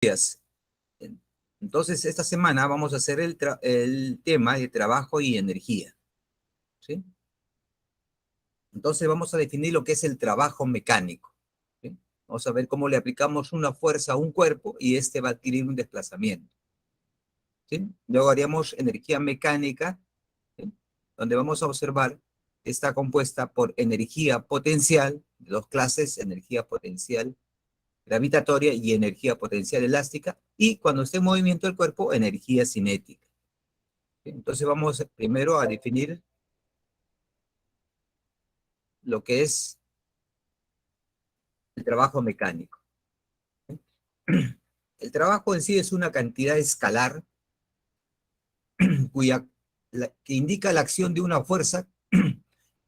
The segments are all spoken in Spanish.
días. Entonces, esta semana vamos a hacer el tema de trabajo y energía, ¿sí? Entonces, vamos a definir lo que es el trabajo mecánico, ¿sí? Vamos a ver cómo le aplicamos una fuerza a un cuerpo y este va a adquirir un desplazamiento, ¿sí? Luego haríamos energía mecánica, ¿sí? Donde vamos a observar está compuesta por energía potencial, de dos clases, energía potencial gravitatoria y energía potencial elástica, y cuando esté en movimiento el cuerpo, energía cinética. Entonces vamos primero a definir lo que es el trabajo mecánico. El trabajo en sí es una cantidad escalar que indica la acción de una fuerza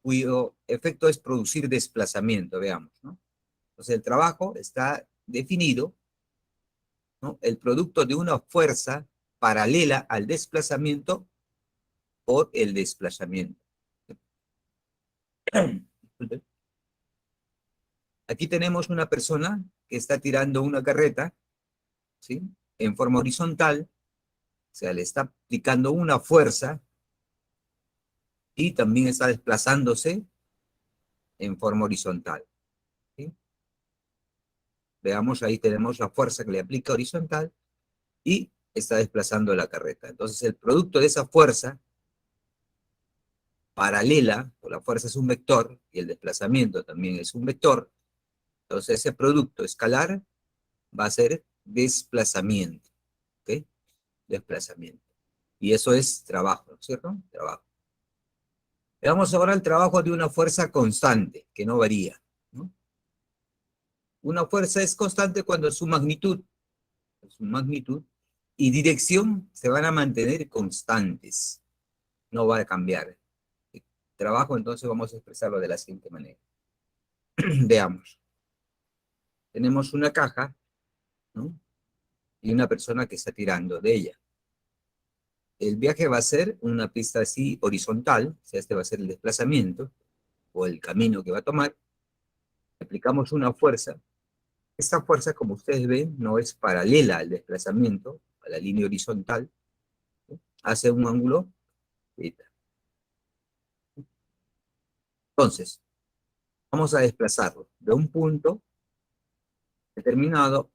cuyo efecto es producir desplazamiento, veamos, ¿no? Entonces el trabajo está definido, ¿no? El producto de una fuerza paralela al desplazamiento por el desplazamiento. Aquí tenemos una persona que está tirando una carreta, ¿sí? En forma horizontal, o sea, le está aplicando una fuerza y también está desplazándose en forma horizontal, ¿sí? Veamos, ahí tenemos la fuerza que le aplica horizontal y está desplazando la carreta. Entonces, el producto de esa fuerza paralela, o la fuerza es un vector y el desplazamiento también es un vector, entonces ese producto escalar va a ser desplazamiento, ¿ok? Desplazamiento. Y eso es trabajo, ¿no es cierto? Trabajo. Veamos ahora el trabajo de una fuerza constante, que no varía, ¿no? Una fuerza es constante cuando su magnitud y dirección se van a mantener constantes, no va a cambiar. El trabajo, entonces, vamos a expresarlo de la siguiente manera. Veamos. Tenemos una caja, ¿no? Y una persona que está tirando de ella. El viaje va a ser una pista así horizontal, o sea, este va a ser el desplazamiento o el camino que va a tomar. Aplicamos una fuerza. Esta fuerza, como ustedes ven, no es paralela al desplazamiento, a la línea horizontal, ¿sí? Hace un ángulo θ. Entonces, vamos a desplazarlo de un punto determinado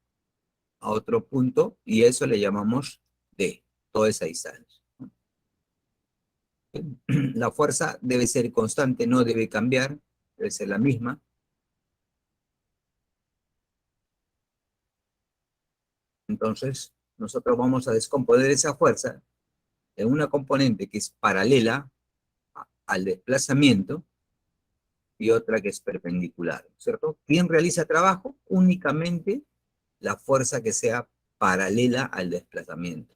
a otro punto, y eso le llamamos D, toda esa distancia. La fuerza debe ser constante, no debe cambiar, debe ser la misma. Entonces, nosotros vamos a descomponer esa fuerza en una componente que es paralela al desplazamiento y otra que es perpendicular, ¿cierto? ¿Quién realiza trabajo? Únicamente la fuerza que sea paralela al desplazamiento,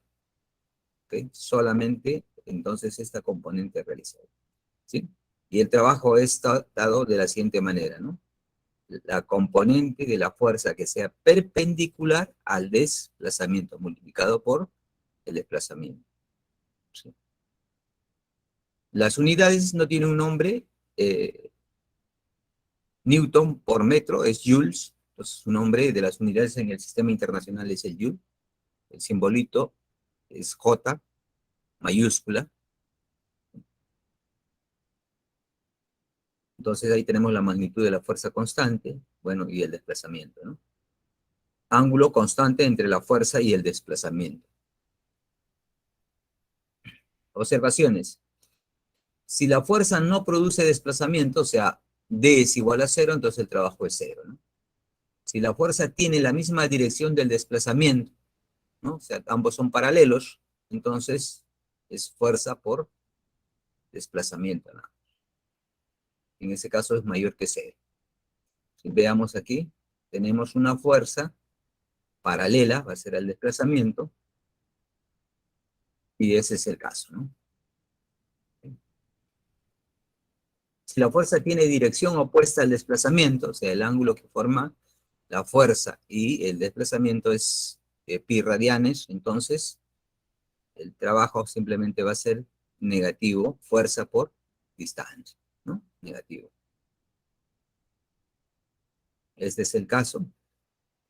¿ok? Solamente entonces esta componente realiza, ¿sí? Y el trabajo es dado de la siguiente manera, ¿no? La componente de la fuerza que sea perpendicular al desplazamiento multiplicado por el desplazamiento, ¿sí? Las unidades no tienen un nombre. Newton por metro es joules, entonces su nombre de las unidades en el sistema internacional es el joule. El simbolito es J mayúscula. Entonces ahí tenemos la magnitud de la fuerza constante, bueno, y el desplazamiento, ¿no? Ángulo constante entre la fuerza y el desplazamiento. Observaciones. Si la fuerza no produce desplazamiento, o sea, D es igual a cero, entonces el trabajo es cero, ¿no? Si la fuerza tiene la misma dirección del desplazamiento, ¿no? O sea, ambos son paralelos, entonces es fuerza por desplazamiento, ¿no? En ese caso es mayor que cero. Si veamos aquí, tenemos una fuerza paralela, va a ser el desplazamiento, y ese es el caso, ¿no? Si la fuerza tiene dirección opuesta al desplazamiento, o sea, el ángulo que forma la fuerza y el desplazamiento es pi radianes, entonces el trabajo simplemente va a ser negativo, fuerza por distancia, ¿no? Negativo. Este es el caso.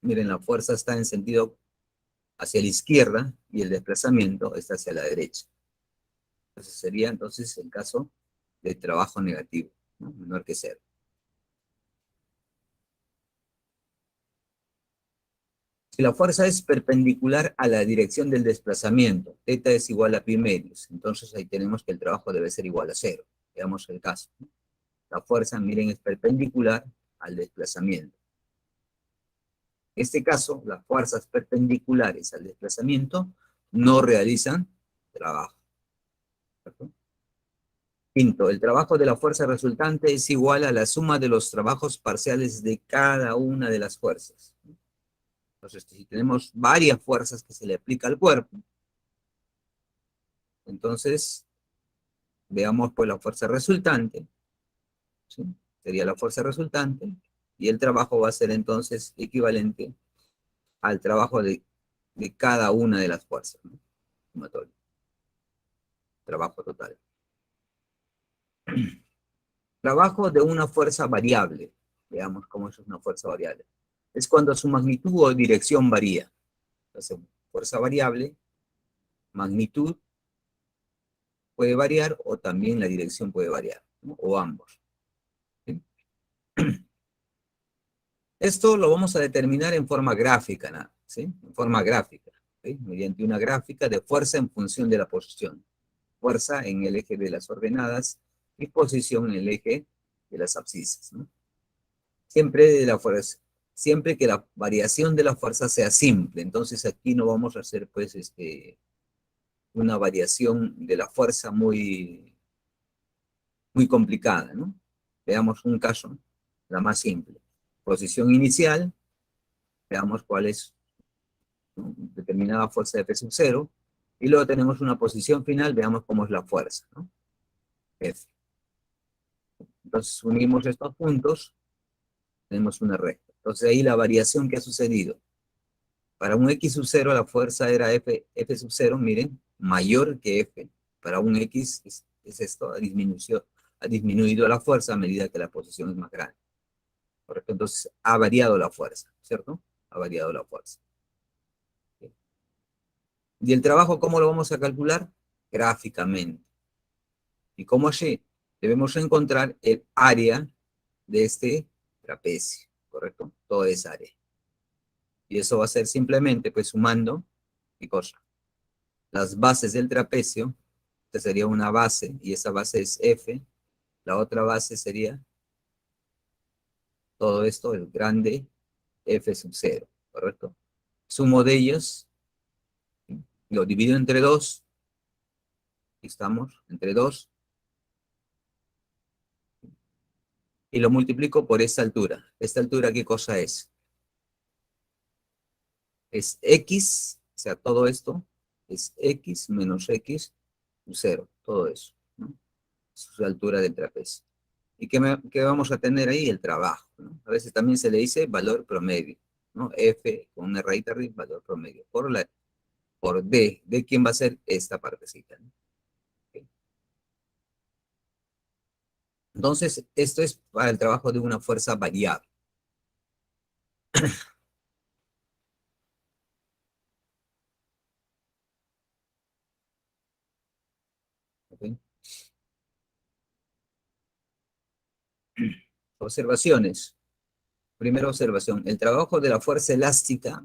Miren, la fuerza está en sentido hacia la izquierda y el desplazamiento está hacia la derecha. Entonces sería entonces el caso de trabajo negativo, ¿no? Menor que cero. Si la fuerza es perpendicular a la dirección del desplazamiento, θ es igual a pi medios, entonces ahí tenemos que el trabajo debe ser igual a cero. Veamos el caso, ¿no? La fuerza, miren, es perpendicular al desplazamiento. En este caso, las fuerzas perpendiculares al desplazamiento no realizan trabajo. ¿Cierto? Quinto, el trabajo de la fuerza resultante es igual a la suma de los trabajos parciales de cada una de las fuerzas. Entonces, si tenemos varias fuerzas que se le aplica al cuerpo, entonces veamos pues la fuerza resultante, ¿sí? Sería la fuerza resultante, y el trabajo va a ser entonces equivalente al trabajo de cada una de las fuerzas, ¿no? Sumatorio. Trabajo total. Trabajo de una fuerza variable. Veamos cómo es una fuerza variable. Es cuando su magnitud o dirección varía. Entonces, fuerza variable, magnitud puede variar o también la dirección puede variar, ¿no? O ambos. ¿Sí? Esto lo vamos a determinar en forma gráfica, ¿no? ¿Sí? En forma gráfica, ¿sí? Mediante una gráfica de fuerza en función de la posición. Fuerza en el eje de las ordenadas y posición en el eje de las abscisas, ¿no? Siempre que la variación de la fuerza sea simple. Entonces aquí no vamos a hacer pues una variación de la fuerza muy complicada, ¿no? Veamos un caso, la más simple. Posición inicial, veamos cuál es, ¿no? Determinada fuerza de F sub 0, y luego tenemos una posición final, veamos cómo es la fuerza, ¿no? F. Entonces unimos estos puntos, tenemos una recta. Entonces ahí la variación que ha sucedido. Para un X sub 0 la fuerza era F sub 0, miren, mayor que F. Para un X es esto, ha disminuido la fuerza a medida que la posición es más grande. Correcto, entonces ha variado la fuerza, ¿cierto? Ha variado la fuerza. ¿Y el trabajo cómo lo vamos a calcular? Gráficamente. ¿Y cómo allí? Debemos encontrar el área de este trapecio, ¿correcto? Todo es área. Y eso va a ser simplemente, pues, sumando, ¿qué cosa? Las bases del trapecio, esta sería una base, y esa base es F. La otra base sería todo esto, el grande F sub 0, ¿correcto? Sumo de ellos, lo divido entre 2, aquí estamos, entre 2, y lo multiplico por esta altura. ¿Esta altura qué cosa es? Es X, o sea, todo esto es X menos X sub 0, todo eso, ¿no? Es su altura del trapecio. ¿Y qué vamos a tener ahí? El trabajo, ¿no? A veces también se le dice valor promedio, ¿no? F con una raíz arriba, valor promedio, por D. ¿De quién va a ser esta partecita? ¿No? Okay. Entonces, esto es para el trabajo de una fuerza variable. ¿Okay? Observaciones. Primera observación. El trabajo de la fuerza elástica,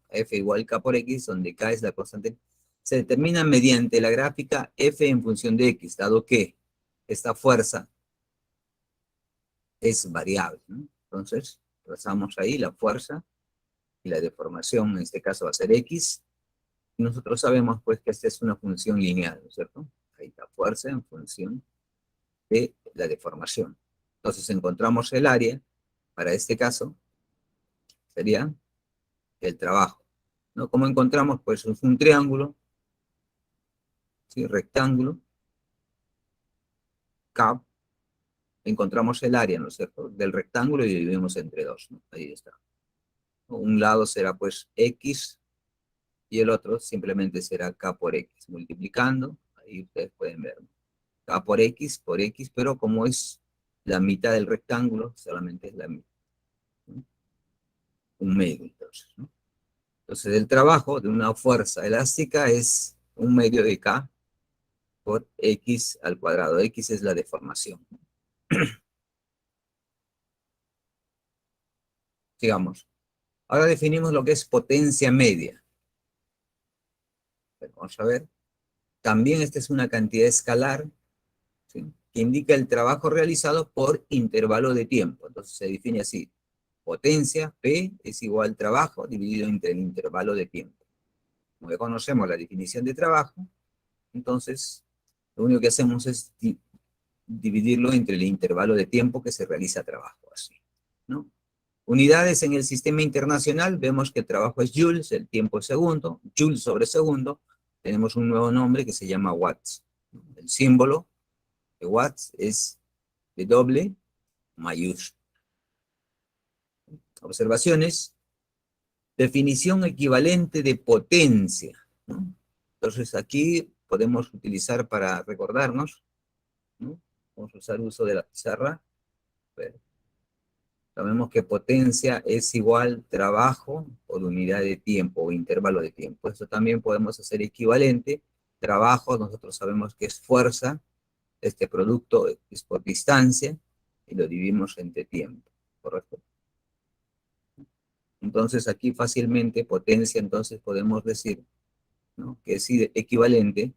F igual K por X, donde K es la constante, se determina mediante la gráfica F en función de X, dado que esta fuerza es variable, ¿no? Entonces, trazamos ahí la fuerza y la deformación, en este caso va a ser X, y nosotros sabemos pues que esta es una función lineal, ¿no es cierto? Ahí está fuerza en función de la deformación. Entonces encontramos el área, para este caso, sería el trabajo, ¿no? ¿Cómo encontramos? Pues es un triángulo, ¿sí? Rectángulo, K, encontramos el área, ¿no es cierto? Del rectángulo y dividimos entre dos, ¿no? Ahí está. Un lado será pues X y el otro simplemente será K por X, multiplicando, ahí ustedes pueden ver, ¿no? K por X, pero como es la mitad del rectángulo, solamente es la mitad, ¿no? Un medio, entonces, ¿no? Entonces, el trabajo de una fuerza elástica es 1/2 de K por X al cuadrado. X es la deformación. Sigamos. Ahora definimos lo que es potencia media. Vamos a ver. También esta es una cantidad escalar, ¿sí?, que indica el trabajo realizado por intervalo de tiempo. Entonces se define así. Potencia, P, es igual trabajo dividido entre el intervalo de tiempo. Como ya conocemos la definición de trabajo, entonces lo único que hacemos es dividirlo entre el intervalo de tiempo que se realiza trabajo, así, ¿no? Unidades en el sistema internacional, vemos que el trabajo es joules, el tiempo es segundo, joules sobre segundo, tenemos un nuevo nombre que se llama watts. El símbolo de watts es de doble mayúscula. Observaciones. Definición equivalente de potencia, ¿no? Entonces aquí podemos utilizar para recordarnos, ¿no? Vamos a usar uso de la pizarra. Sabemos que potencia es igual trabajo por unidad de tiempo o intervalo de tiempo. Esto también podemos hacer equivalente. Trabajo, nosotros sabemos que es fuerza. Este producto es por distancia y lo dividimos entre tiempo, ¿correcto? Entonces aquí fácilmente potencia, entonces podemos decir, ¿no?, que es equivalente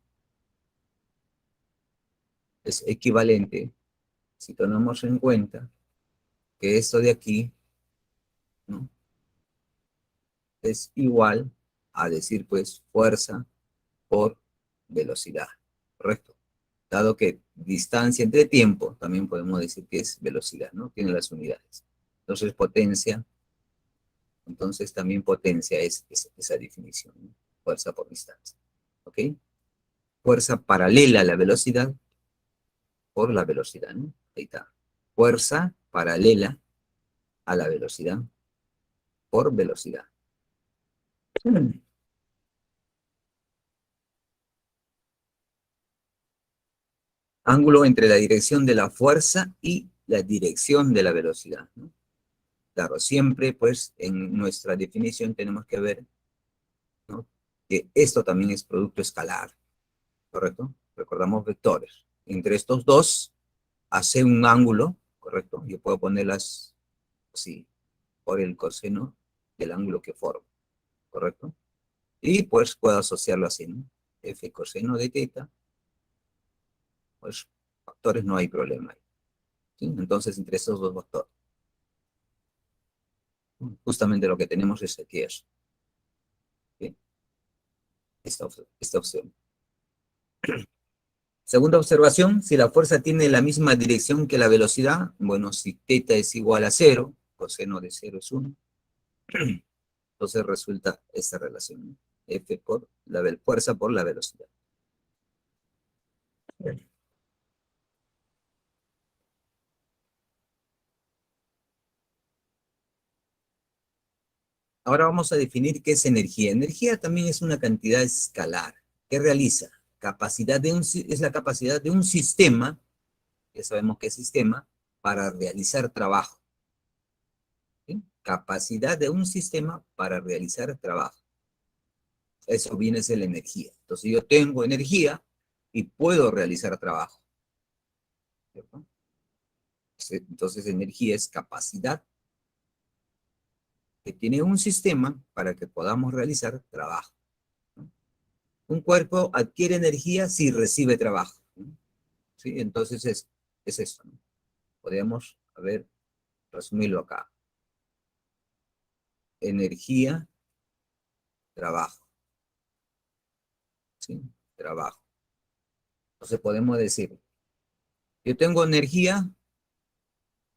si tomamos en cuenta que esto de aquí, ¿no?, es igual a decir, pues, fuerza por velocidad, ¿correcto? Dado que distancia entre tiempo, también podemos decir que es velocidad, ¿no? Tiene las unidades. Entonces, potencia, entonces también potencia es esa definición, ¿no? Fuerza por distancia, ¿ok? Fuerza paralela a la velocidad por la velocidad, ¿no? Ahí está. Fuerza paralela a la velocidad por velocidad. Ángulo entre la dirección de la fuerza y la dirección de la velocidad, ¿no? Claro, siempre pues en nuestra definición tenemos que ver, ¿no?, que esto también es producto escalar, ¿correcto? Recordamos vectores. Entre estos dos hace un ángulo, ¿correcto? Yo puedo ponerlas así, por el coseno del ángulo que forma, ¿correcto? Y pues puedo asociarlo así, ¿no? F coseno de teta, pues factores no hay problema, ¿sí? Entonces entre estos dos factores, justamente lo que tenemos es aquí eso, ¿sí? Esta opción. Segunda observación, si la fuerza tiene la misma dirección que la velocidad, bueno, si teta es igual a 0, coseno de 0 es 1, entonces resulta esta relación, ¿no? F por la fuerza por la velocidad. Ahora vamos a definir qué es energía. Energía también es una cantidad escalar. ¿Qué realiza? Es la capacidad de un sistema, ya sabemos qué es sistema, para realizar trabajo, ¿sí? Capacidad de un sistema para realizar trabajo. Eso viene a ser la energía. Entonces yo tengo energía y puedo realizar trabajo, ¿cierto? Entonces energía es capacidad que tiene un sistema para que podamos realizar trabajo, ¿no? Un cuerpo adquiere energía si recibe trabajo, ¿no? ¿Sí? Entonces es eso, ¿no? Podemos, a ver, resumirlo acá. Energía, trabajo, ¿sí? Trabajo. Entonces podemos decir, yo tengo energía,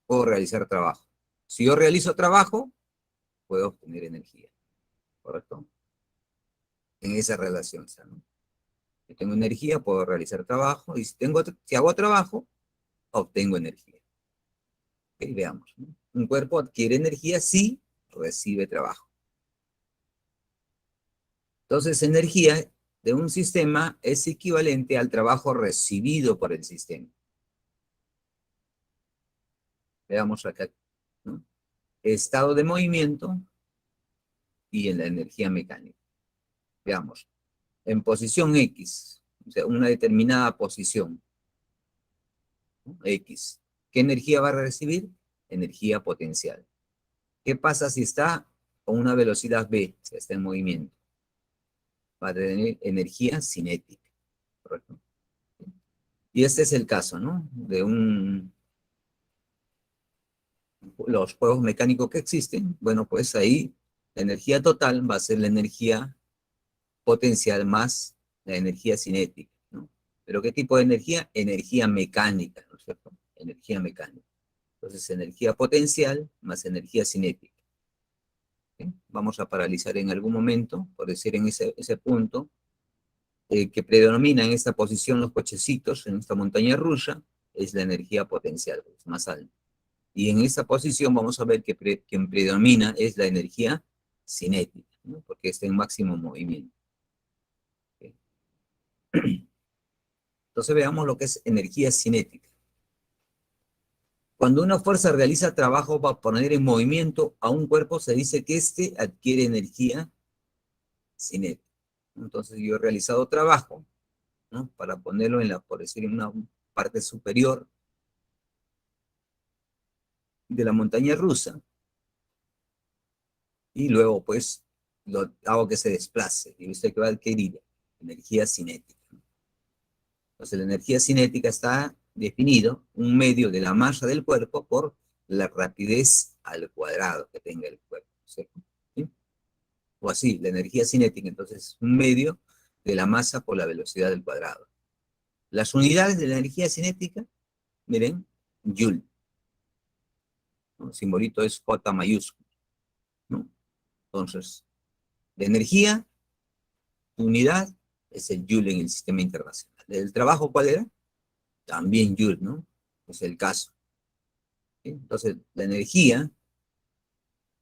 puedo realizar trabajo. Si yo realizo trabajo, puedo obtener energía, ¿correcto? En esa relación, ¿no? Yo tengo energía, puedo realizar trabajo, y si hago trabajo, obtengo energía. Ok, veamos, ¿no? Un cuerpo adquiere energía si recibe trabajo. Entonces, energía de un sistema es equivalente al trabajo recibido por el sistema. Veamos acá, ¿no? Estado de movimiento y en la energía mecánica. Veamos, en posición X, o sea, una determinada posición, ¿no? X, ¿qué energía va a recibir? Energía potencial. ¿Qué pasa si está con una velocidad v, si está en movimiento? Va a tener energía cinética, ¿correcto? Y este es el caso, ¿no? De los juegos mecánicos que existen. Bueno, pues ahí la energía total va a ser la energía potencial más la energía cinética, ¿no? ¿Pero qué tipo de energía? Energía mecánica, ¿no es cierto? Energía mecánica. Entonces, energía potencial más energía cinética. ¿Sí? Vamos a paralizar en algún momento, por decir en ese punto, que predomina en esta posición los cochecitos, en esta montaña rusa, es la energía potencial, es más alta. Y en esta posición vamos a ver que quien predomina es la energía cinética, ¿no? Porque está en máximo movimiento. ¿Okay? Entonces veamos lo que es energía cinética. Cuando una fuerza realiza trabajo para poner en movimiento a un cuerpo, se dice que éste adquiere energía cinética. Entonces yo he realizado trabajo, ¿no? Para ponerlo en por decir, en una parte superior de la montaña rusa, y luego pues lo hago que se desplace, y usted que va a adquirir energía cinética. Entonces la energía cinética está definido un medio de la masa del cuerpo por la rapidez al cuadrado que tenga el cuerpo, ¿cierto? ¿Sí? O así, la energía cinética entonces es un medio de la masa por la velocidad del cuadrado. Las unidades de la energía cinética, miren, Joule, ¿no? El simbolito es J mayúsculo, ¿no? Entonces, de energía, unidad es el Joule en el sistema internacional. ¿El trabajo cuál era? También Joule, ¿no? Es el caso. ¿Sí? Entonces, la energía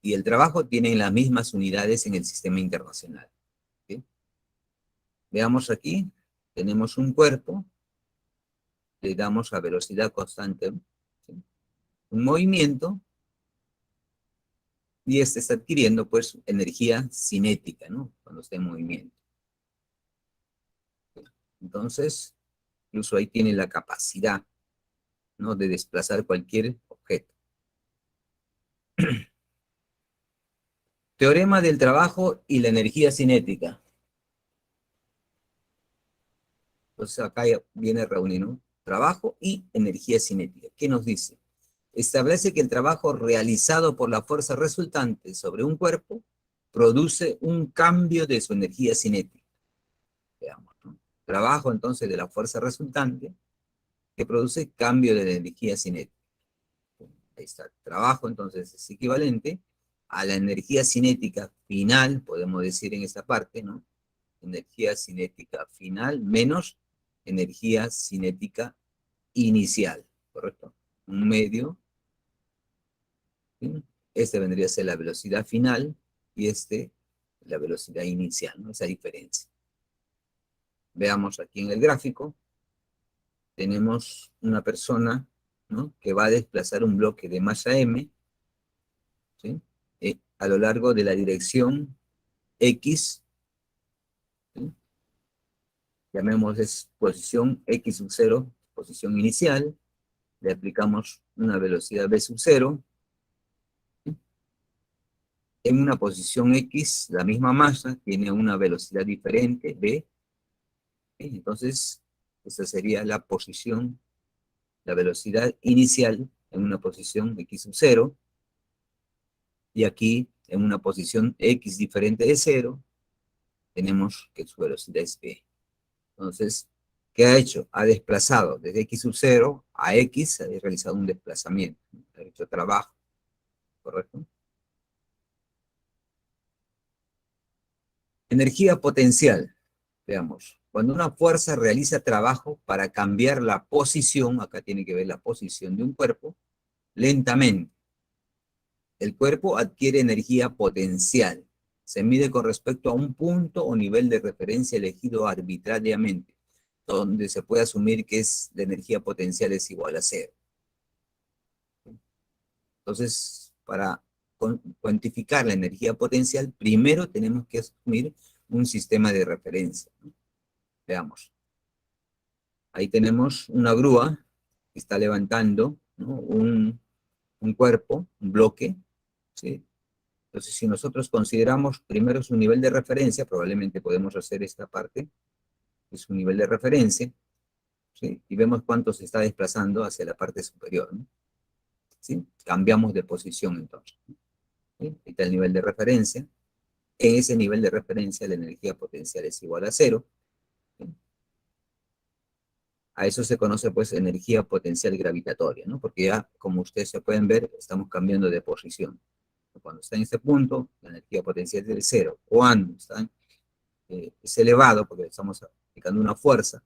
y el trabajo tienen las mismas unidades en el sistema internacional. ¿Sí? Veamos aquí, tenemos un cuerpo, le damos a velocidad constante, ¿sí? Un movimiento, y este está adquiriendo pues energía cinética, ¿no? Cuando está en movimiento. Entonces, incluso ahí tiene la capacidad, ¿no? De desplazar cualquier objeto. Teorema del trabajo y la energía cinética. Entonces acá ya viene reunido, ¿no? Trabajo y energía cinética. ¿Qué nos dice? Establece que el trabajo realizado por la fuerza resultante sobre un cuerpo produce un cambio de su energía cinética. Veamos, ¿no? Trabajo entonces de la fuerza resultante que produce cambio de la energía cinética. Ahí está. Trabajo entonces es equivalente a la energía cinética final, podemos decir en esta parte, ¿no? Energía cinética final menos energía cinética inicial, ¿correcto? Un medio, ¿sí? Este vendría a ser la velocidad final y este la velocidad inicial, ¿no? Esa diferencia. Veamos aquí en el gráfico, tenemos una persona, ¿no? Que va a desplazar un bloque de masa m, ¿sí? A lo largo de la dirección X, ¿sí? Llamemos es posición X sub 0, posición inicial, le aplicamos una velocidad v sub 0, ¿sí? En una posición X, la misma masa tiene una velocidad diferente, v, ¿sí? Entonces, esa sería la posición, la velocidad inicial en una posición X sub 0, y aquí en una posición X diferente de 0, tenemos que su velocidad es v. Entonces, ¿qué ha hecho? Ha desplazado desde X sub 0 a X, ha realizado un desplazamiento, ha hecho trabajo, ¿correcto? Energía potencial, veamos. Cuando una fuerza realiza trabajo para cambiar la posición, acá tiene que ver la posición de un cuerpo, lentamente, el cuerpo adquiere energía potencial. Se mide con respecto a un punto o nivel de referencia elegido arbitrariamente, donde se puede asumir que la energía potencial es igual a cero. Entonces, para cuantificar la energía potencial, primero tenemos que asumir un sistema de referencia, ¿no? Veamos. Ahí tenemos una grúa que está levantando, ¿no?, un cuerpo, un bloque, ¿sí? Entonces, si nosotros consideramos primero su nivel de referencia, probablemente podemos hacer esta parte, que es un nivel de referencia, ¿sí? Y vemos cuánto se está desplazando hacia la parte superior, ¿no? ¿Sí? Cambiamos de posición entonces, ¿sí? Ahí está el nivel de referencia. En ese nivel de referencia la energía potencial es igual a cero, ¿sí? A eso se conoce pues energía potencial gravitatoria, ¿no? Porque ya, como ustedes se pueden ver, estamos cambiando de posición. Cuando está en este punto, la energía potencial es de cero. Cuando está, es elevado, porque estamos aplicando una fuerza,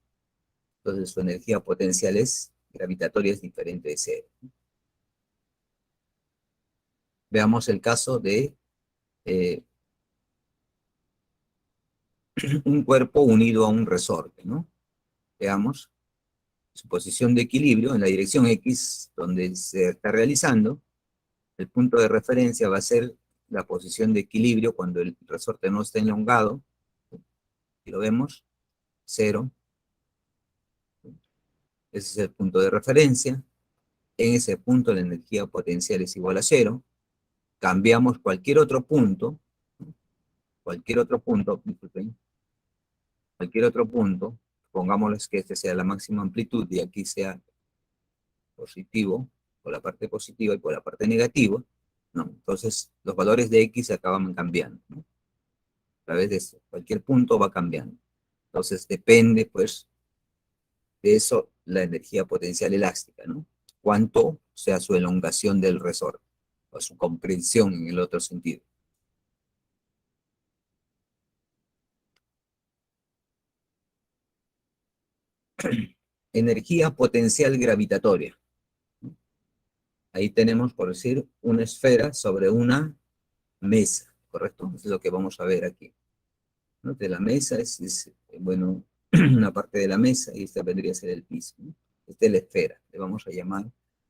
entonces su energía potencial es gravitatoria, es diferente de cero. Veamos el caso de un cuerpo unido a un resorte, ¿no? Veamos su posición de equilibrio en la dirección X, donde se está realizando. El punto de referencia va a ser la posición de equilibrio cuando el resorte no está elongado. Y lo vemos, cero. Ese es el punto de referencia. En ese punto la energía potencial es igual a cero. Cambiamos disculpen, cualquier otro punto, pongámosles que este sea la máxima amplitud y aquí sea positivo, por la parte positiva y por la parte negativa, ¿no? Entonces los valores de X se acaban cambiando, ¿no? A través de eso, cualquier punto va cambiando. Entonces depende, pues, de eso la energía potencial elástica, ¿no? Cuánto sea su elongación del resorte, o su comprensión en el otro sentido. Energía potencial gravitatoria. Ahí tenemos, por decir, una esfera sobre una mesa, ¿correcto? Eso es lo que vamos a ver aquí, ¿no? De la mesa bueno, una parte de la mesa y esta vendría a ser el piso, ¿no? Esta es la esfera, le vamos a llamar,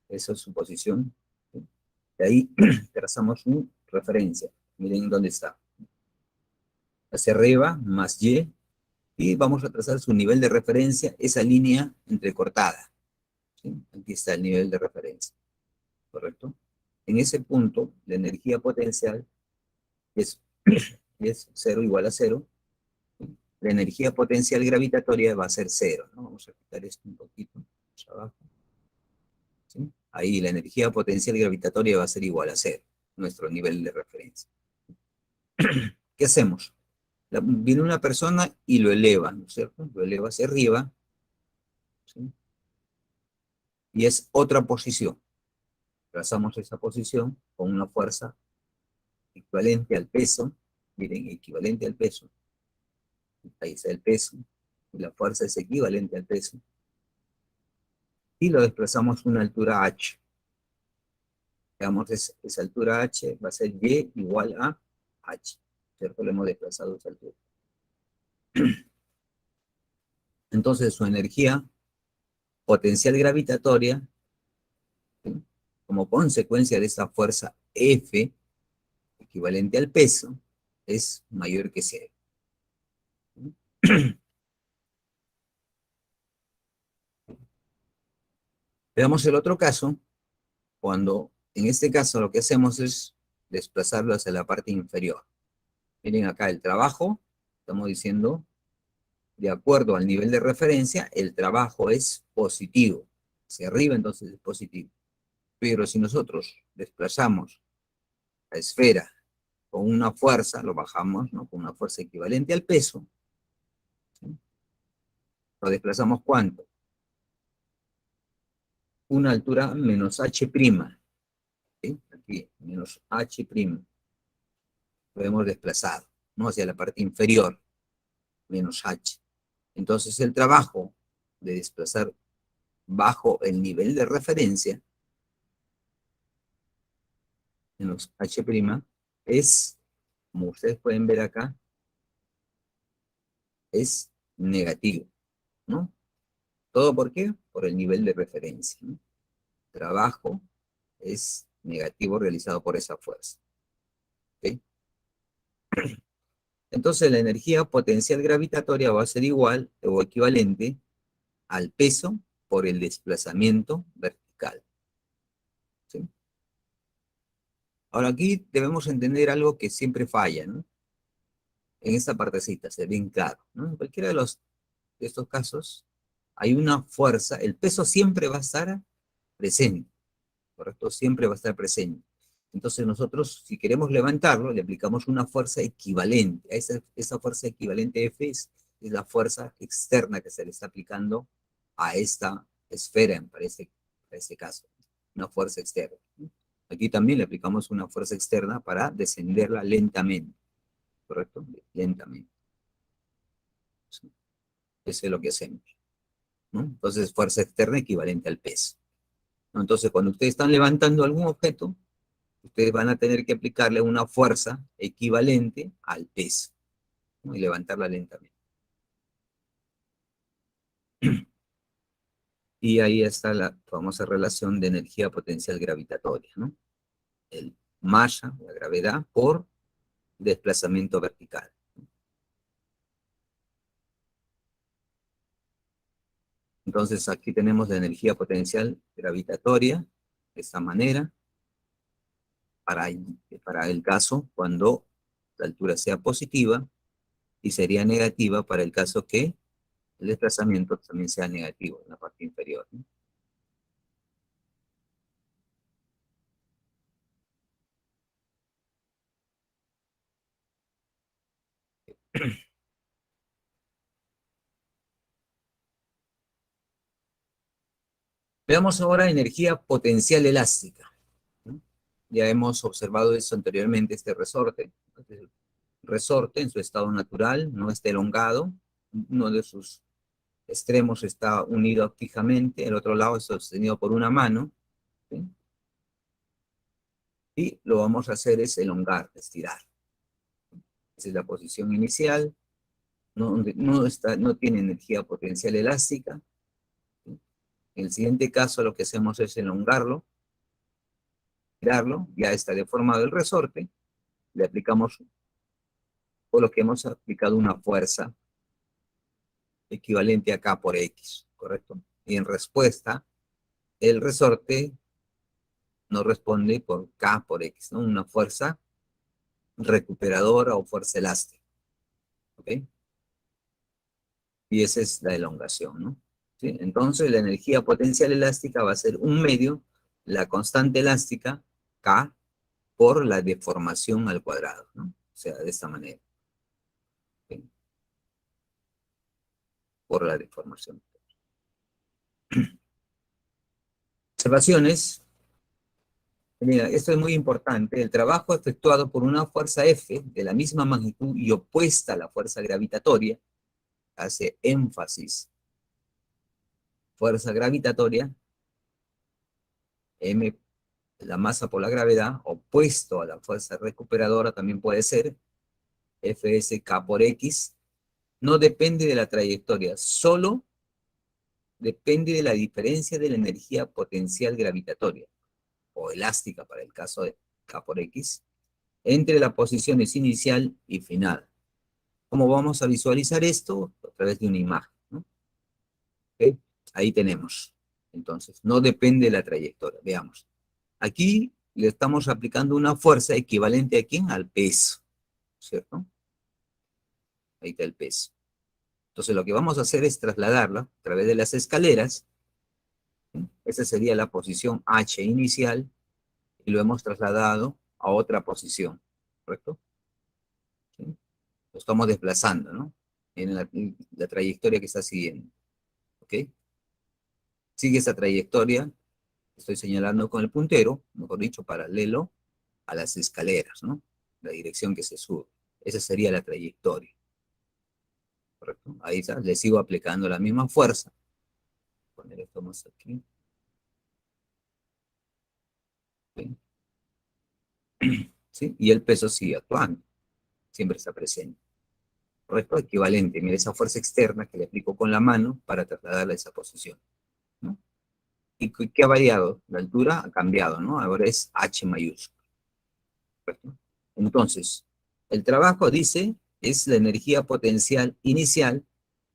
eso es su posición, ¿sí? De ahí trazamos una referencia, miren dónde está. Hacia arriba, más y vamos a trazar su nivel de referencia, esa línea entrecortada, ¿sí? Aquí está el nivel de referencia, ¿correcto? En ese punto, la energía potencial es, es 0 igual a cero. La energía potencial gravitatoria va a ser cero, ¿no? Vamos a quitar esto un poquito más abajo, ¿sí? Ahí la energía potencial gravitatoria va a ser igual a cero, nuestro nivel de referencia. ¿Qué hacemos? Viene una persona y lo eleva, ¿no es cierto? Lo eleva hacia arriba, ¿sí? Y es otra posición. Trazamos esa posición con una fuerza equivalente al peso, miren, equivalente al peso. Ahí está el peso, y la fuerza es equivalente al peso. Y lo desplazamos a una altura h. Digamos, esa altura h va a ser y igual a h, ¿cierto? Le hemos desplazado esa altura. Entonces su energía potencial gravitatoria, ¿sí?, como consecuencia de esta fuerza F, equivalente al peso, es mayor que cero. Veamos el otro caso, cuando en este caso lo que hacemos es desplazarlo hacia la parte inferior. Miren acá el trabajo, estamos diciendo, de acuerdo al nivel de referencia, el trabajo es positivo. Hacia arriba entonces es positivo. Pero si nosotros desplazamos la esfera con una fuerza, lo bajamos, ¿no?, con una fuerza equivalente al peso, ¿sí? Lo desplazamos ¿cuánto? Una altura menos h', ¿sí? Aquí, menos h', lo hemos desplazado, ¿no?, hacia la parte inferior, menos h. Entonces el trabajo de desplazar bajo el nivel de referencia, menos h', es, como ustedes pueden ver acá, es negativo, ¿no? ¿Todo por qué? Por el nivel de referencia, ¿no? Trabajo es negativo realizado por esa fuerza. ¿ok? Entonces la energía potencial gravitatoria va a ser igual o equivalente al peso por el desplazamiento vertical. ¿Sí? Ahora aquí debemos entender algo que siempre falla, ¿no? En esta partecita, se ve bien claro, ¿no? En cualquiera de estos casos hay una fuerza, el peso siempre va a estar presente, ¿correcto? Siempre va a estar presente. Entonces nosotros, si queremos levantarlo, le aplicamos una fuerza equivalente. Esa fuerza equivalente F es la fuerza externa que se le está aplicando a esta esfera, para este caso. Una fuerza externa. Aquí también le aplicamos una fuerza externa para descenderla lentamente, ¿correcto? Lentamente. Eso es lo que hacemos, ¿no? Entonces, fuerza externa equivalente al peso, ¿no? Entonces, cuando ustedes están levantando algún objeto, ustedes van a tener que aplicarle una fuerza equivalente al peso, ¿no? Y levantarla lentamente. Y ahí está la famosa relación de energía potencial gravitatoria, ¿no? El masa, la gravedad, por desplazamiento vertical. Entonces aquí tenemos la energía potencial gravitatoria de esta manera para, para el caso cuando la altura sea positiva y sería negativa para el caso que el desplazamiento también sea negativo en la parte inferior, ¿no? Veamos ahora energía potencial elástica, ¿no? Ya hemos observado eso anteriormente, este resorte. El resorte en su estado natural no está elongado, uno de sus extremos está unido fijamente, el otro lado está sostenido por una mano, ¿sí? Y lo vamos a hacer es elongar, estirar. Esa es la posición inicial, no tiene energía potencial elástica, ¿sí? En el siguiente caso lo que hacemos es elongarlo, estirarlo, ya está deformado el resorte, le aplicamos, o lo que hemos aplicado una fuerza equivalente a K por X, ¿correcto? Y en respuesta, el resorte nos responde por K por X, ¿no? Una fuerza recuperadora o fuerza elástica, ¿ok? Y esa es la elongación, ¿no? ¿Sí? Entonces la energía potencial elástica va a ser un medio, la constante elástica, K, por la deformación al cuadrado, ¿no? O sea, de esta manera, ¿ok? Por la deformación. Observaciones. Mira, esto es muy importante. El trabajo efectuado por una fuerza F de la misma magnitud y opuesta a la fuerza gravitatoria, hace énfasis. Fuerza gravitatoria, M, la masa por la gravedad, opuesto a la fuerza recuperadora también puede ser, Fsk por X, no depende de la trayectoria, solo depende de la diferencia de la energía potencial gravitatoria, o elástica para el caso de K por X, entre las posiciones inicial y final. ¿Cómo vamos a visualizar esto? A través de una imagen, ¿no? ¿Okay? Ahí tenemos. Entonces, no depende de la trayectoria. Veamos. Aquí le estamos aplicando una fuerza equivalente a ¿quién? Al peso, ¿cierto? Ahí está el peso. Entonces, lo que vamos a hacer es trasladarla a través de las escaleras. ¿Sí? Esa sería la posición H inicial y lo hemos trasladado a otra posición, ¿correcto? ¿Sí? Lo estamos desplazando, ¿no? En la trayectoria que está siguiendo, ¿ok? Sigue esa trayectoria, estoy señalando con el puntero, mejor dicho, paralelo a las escaleras, ¿no? La dirección que se sube. Esa sería la trayectoria, ¿correcto? Ahí está, le sigo aplicando la misma fuerza. Poner esto más aquí. ¿Sí? ¿Sí? Y el peso sigue actuando, siempre está presente. ¿Correcto? Equivalente. Mira esa fuerza externa que le aplico con la mano para trasladarla a esa posición, ¿no? ¿Y qué ha variado? La altura ha cambiado, ¿no? Ahora es H mayúscula, ¿correcto? Entonces, el trabajo, dice, es la energía potencial inicial.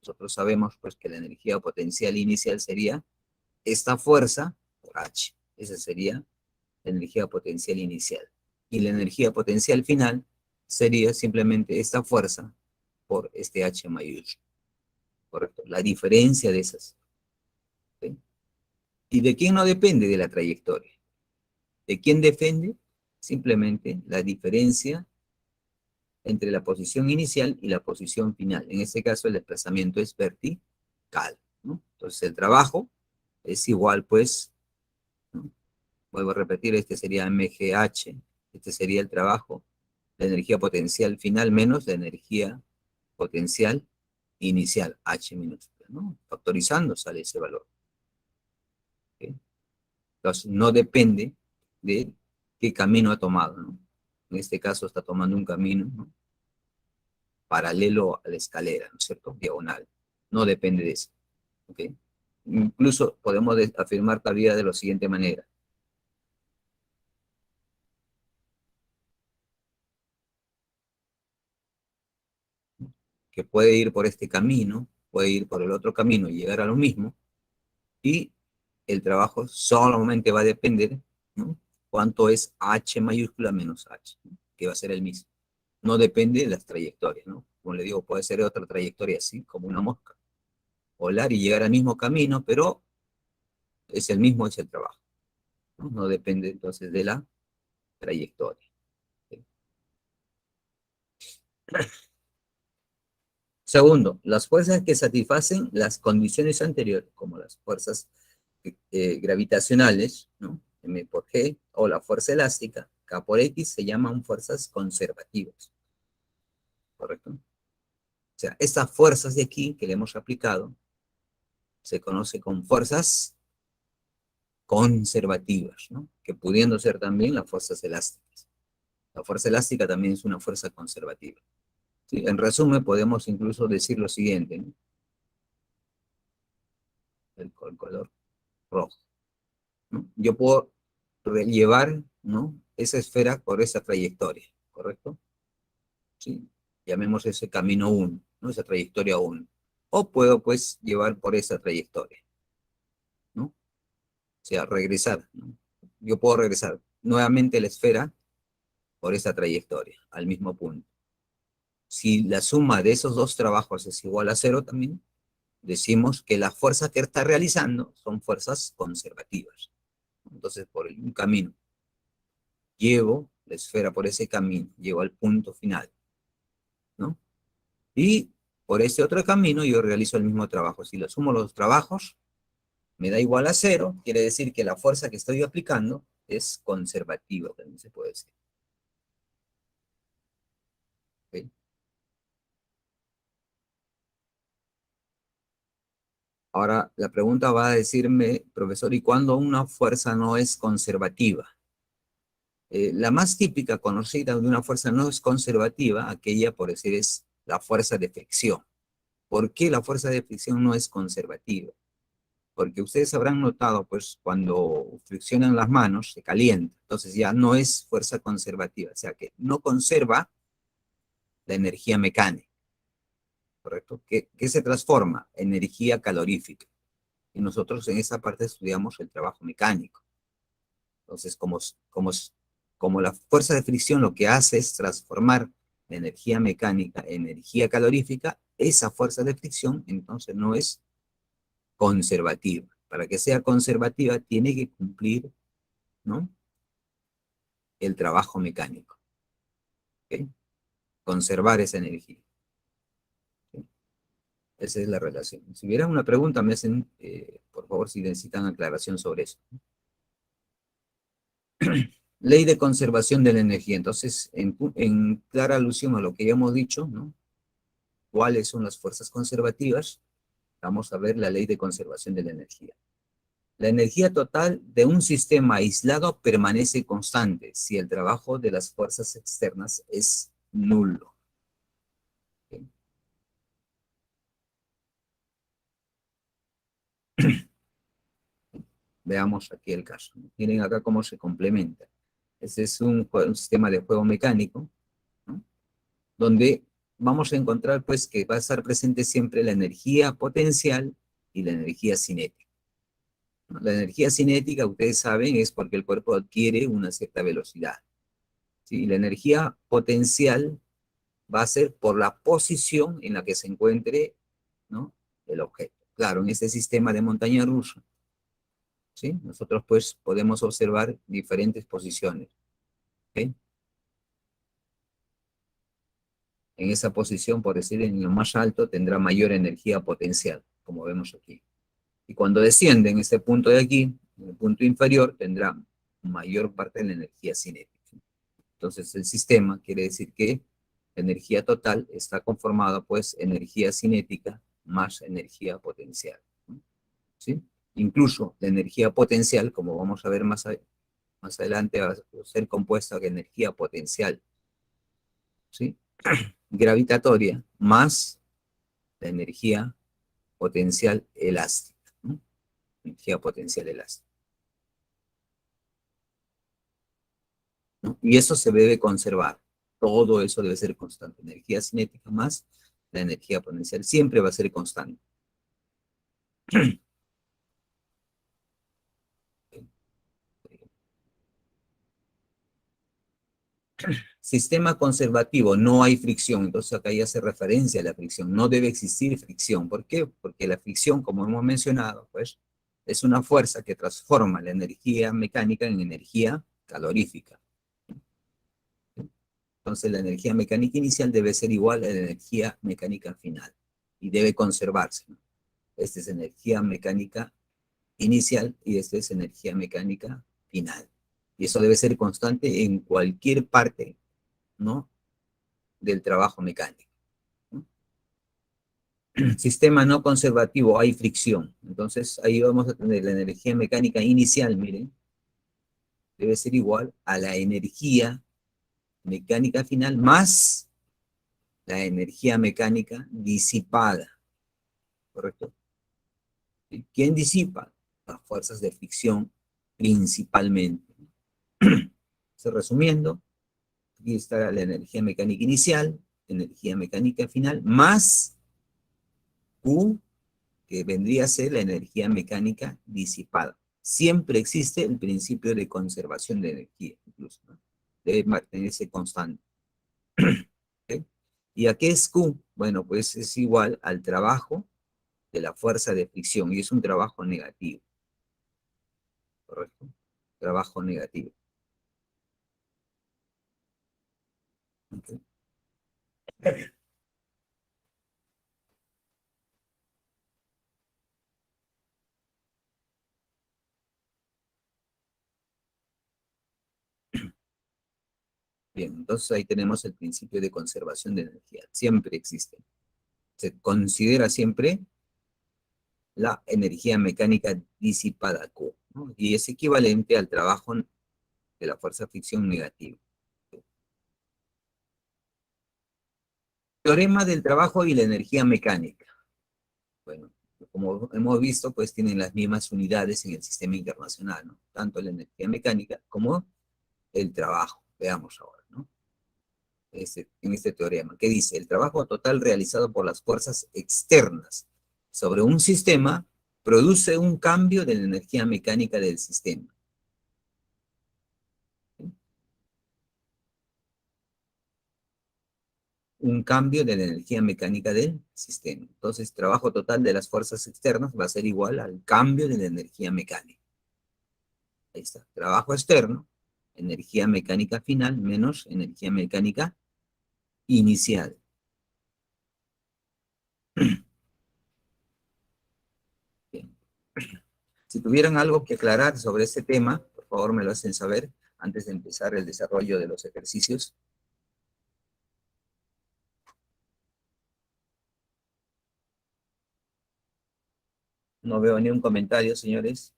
Nosotros sabemos, pues, que la energía potencial inicial sería esta fuerza por H. Esa sería la energía potencial inicial. Y la energía potencial final sería simplemente esta fuerza por este H mayúsculo. ¿Correcto? La diferencia de esas. ¿Sí? ¿Y de quién no depende? De la trayectoria. ¿De quién depende? Simplemente la diferencia entre la posición inicial y la posición final. En este caso, el desplazamiento es vertical, ¿no? Entonces, el trabajo es igual, pues, ¿no? Vuelvo a repetir, este sería mgh, este sería el trabajo, la energía potencial final menos la energía potencial inicial, H minúscula, ¿no? Factorizando sale ese valor. ¿Okay? Entonces, no depende de qué camino ha tomado, ¿no? En este caso está tomando un camino, ¿no?, paralelo a la escalera, ¿no es cierto? Diagonal. No depende de eso. ¿Ok? Incluso podemos afirmar todavía de la siguiente manera. Que puede ir por este camino, puede ir por el otro camino y llegar a lo mismo, y el trabajo solamente va a depender, ¿no?, cuánto es H mayúscula menos H, ¿no?, que va a ser el mismo. No depende de las trayectorias, ¿no? Como le digo, puede ser otra trayectoria así, como una mosca. Volar y llegar al mismo camino, pero es el mismo, es el trabajo, ¿no? No depende entonces de la trayectoria. ¿Sí? Segundo, las fuerzas que satisfacen las condiciones anteriores, como las fuerzas gravitacionales, ¿no?, M por G, o la fuerza elástica, K por X, se llaman fuerzas conservativas. ¿Correcto? O sea, estas fuerzas de aquí que le hemos aplicado se conoce como fuerzas conservativas, ¿no?, que pudiendo ser también las fuerzas elásticas. La fuerza elástica también es una fuerza conservativa. ¿Sí? En resumen, podemos incluso decir lo siguiente, ¿no?, el color rojo, ¿no? Yo puedo llevar, ¿no?, esa esfera por esa trayectoria, ¿correcto? ¿Sí? Llamemos ese camino 1, ¿no?, esa trayectoria 1. O puedo, pues, llevar por esa trayectoria, ¿no? O sea, regresar, ¿no? Yo puedo regresar nuevamente la esfera por esa trayectoria, al mismo punto. Si la suma de esos dos trabajos es igual a 0 también, decimos que las fuerzas que está realizando son fuerzas conservativas. Entonces, por un camino, llevo la esfera por ese camino, llego al punto final, ¿no? Y por ese otro camino yo realizo el mismo trabajo. Si lo sumo los trabajos, me da igual a 0, quiere decir que la fuerza que estoy aplicando es conservativa, también se puede decir. ¿Okay? Ahora, la pregunta va a decirme, profesor, ¿y cuándo una fuerza no es conservativa? La más típica, conocida de una fuerza no es conservativa, aquella, por decir, es la fuerza de fricción. ¿Por qué la fuerza de fricción no es conservativa? Porque ustedes habrán notado, pues, cuando friccionan las manos, se calienta. Entonces ya no es fuerza conservativa, o sea que no conserva la energía mecánica, ¿correcto? ¿Qué se transforma? Energía calorífica. Y nosotros en esa parte estudiamos el trabajo mecánico. Entonces, como la fuerza de fricción lo que hace es transformar la energía mecánica en energía calorífica, esa fuerza de fricción entonces no es conservativa. Para que sea conservativa tiene que cumplir, ¿no?, el trabajo mecánico. ¿Okay? Conservar esa energía. ¿Okay? Esa es la relación. Si hubiera una pregunta, me hacen, por favor, si necesitan aclaración sobre eso. Ley de conservación de la energía. Entonces, en clara alusión a lo que ya hemos dicho, ¿no?, cuáles son las fuerzas conservativas, vamos a ver la ley de conservación de la energía. La energía total de un sistema aislado permanece constante si el trabajo de las fuerzas externas es nulo. ¿Okay? Veamos aquí el caso. Miren acá cómo se complementa. Ese es un sistema de juego mecánico, ¿no? Donde vamos a encontrar pues que va a estar presente siempre la energía potencial y la energía cinética, ¿no? La energía cinética, ustedes saben, es porque el cuerpo adquiere una cierta velocidad, ¿sí? Y la energía potencial va a ser por la posición en la que se encuentre, ¿no?, el objeto. Claro, en este sistema de montaña rusa, ¿sí?, nosotros pues podemos observar diferentes posiciones, ¿ok? En esa posición, por decir, en lo más alto, tendrá mayor energía potencial, como vemos aquí. Y cuando desciende en este punto de aquí, en el punto inferior, tendrá mayor parte de la energía cinética. Entonces, el sistema quiere decir que la energía total está conformada, pues, energía cinética más energía potencial, ¿sí? Incluso la energía potencial, como vamos a ver más adelante, va a ser compuesta de energía potencial, ¿sí?, gravitatoria más la energía potencial elástica, ¿no? Energía potencial elástica, ¿no? Y eso se debe conservar. Todo eso debe ser constante. Energía cinética más la energía potencial siempre va a ser constante. Sistema conservativo, no hay fricción. Entonces acá ya hace referencia a la fricción. No debe existir fricción. ¿Por qué? Porque la fricción, como hemos mencionado, pues, es una fuerza que transforma la energía mecánica en energía calorífica. Entonces la energía mecánica inicial debe ser igual a la energía mecánica final y debe conservarse, ¿no? Esta es energía mecánica inicial y esta es energía mecánica final. Y eso debe ser constante en cualquier parte, ¿no?, del trabajo mecánico, ¿no? Sistema no conservativo, hay fricción. Entonces ahí vamos a tener la energía mecánica inicial, miren, debe ser igual a la energía mecánica final más la energía mecánica disipada, ¿correcto? ¿Y quién disipa? Las fuerzas de fricción principalmente. Estoy resumiendo, aquí está la energía mecánica inicial, energía mecánica final, más Q, que vendría a ser la energía mecánica disipada. Siempre existe el principio de conservación de energía, incluso, ¿no? Debe mantenerse constante. ¿Okay? ¿Y a qué es Q? Bueno, pues es igual al trabajo de la fuerza de fricción, y es un trabajo negativo, ¿correcto? Trabajo negativo. ¿Okay? Bien, entonces ahí tenemos el principio de conservación de energía. Siempre existe. Se considera siempre la energía mecánica disipada Q, ¿no? Y es equivalente al trabajo de la fuerza de fricción negativa. Teorema del trabajo y la energía mecánica. Bueno, como hemos visto, pues tienen las mismas unidades en el sistema internacional, ¿no? Tanto la energía mecánica como el trabajo. Veamos ahora, ¿no? En este teorema, que dice: el trabajo total realizado por las fuerzas externas sobre un sistema produce un cambio de la energía mecánica del sistema. ¿Sí? Un cambio de la energía mecánica del sistema. Entonces, trabajo total de las fuerzas externas va a ser igual al cambio de la energía mecánica. Ahí está. Trabajo externo, energía mecánica final menos energía mecánica inicial. Bien. Si tuvieran algo que aclarar sobre este tema, por favor me lo hacen saber antes de empezar el desarrollo de los ejercicios. No veo ni un comentario, señores.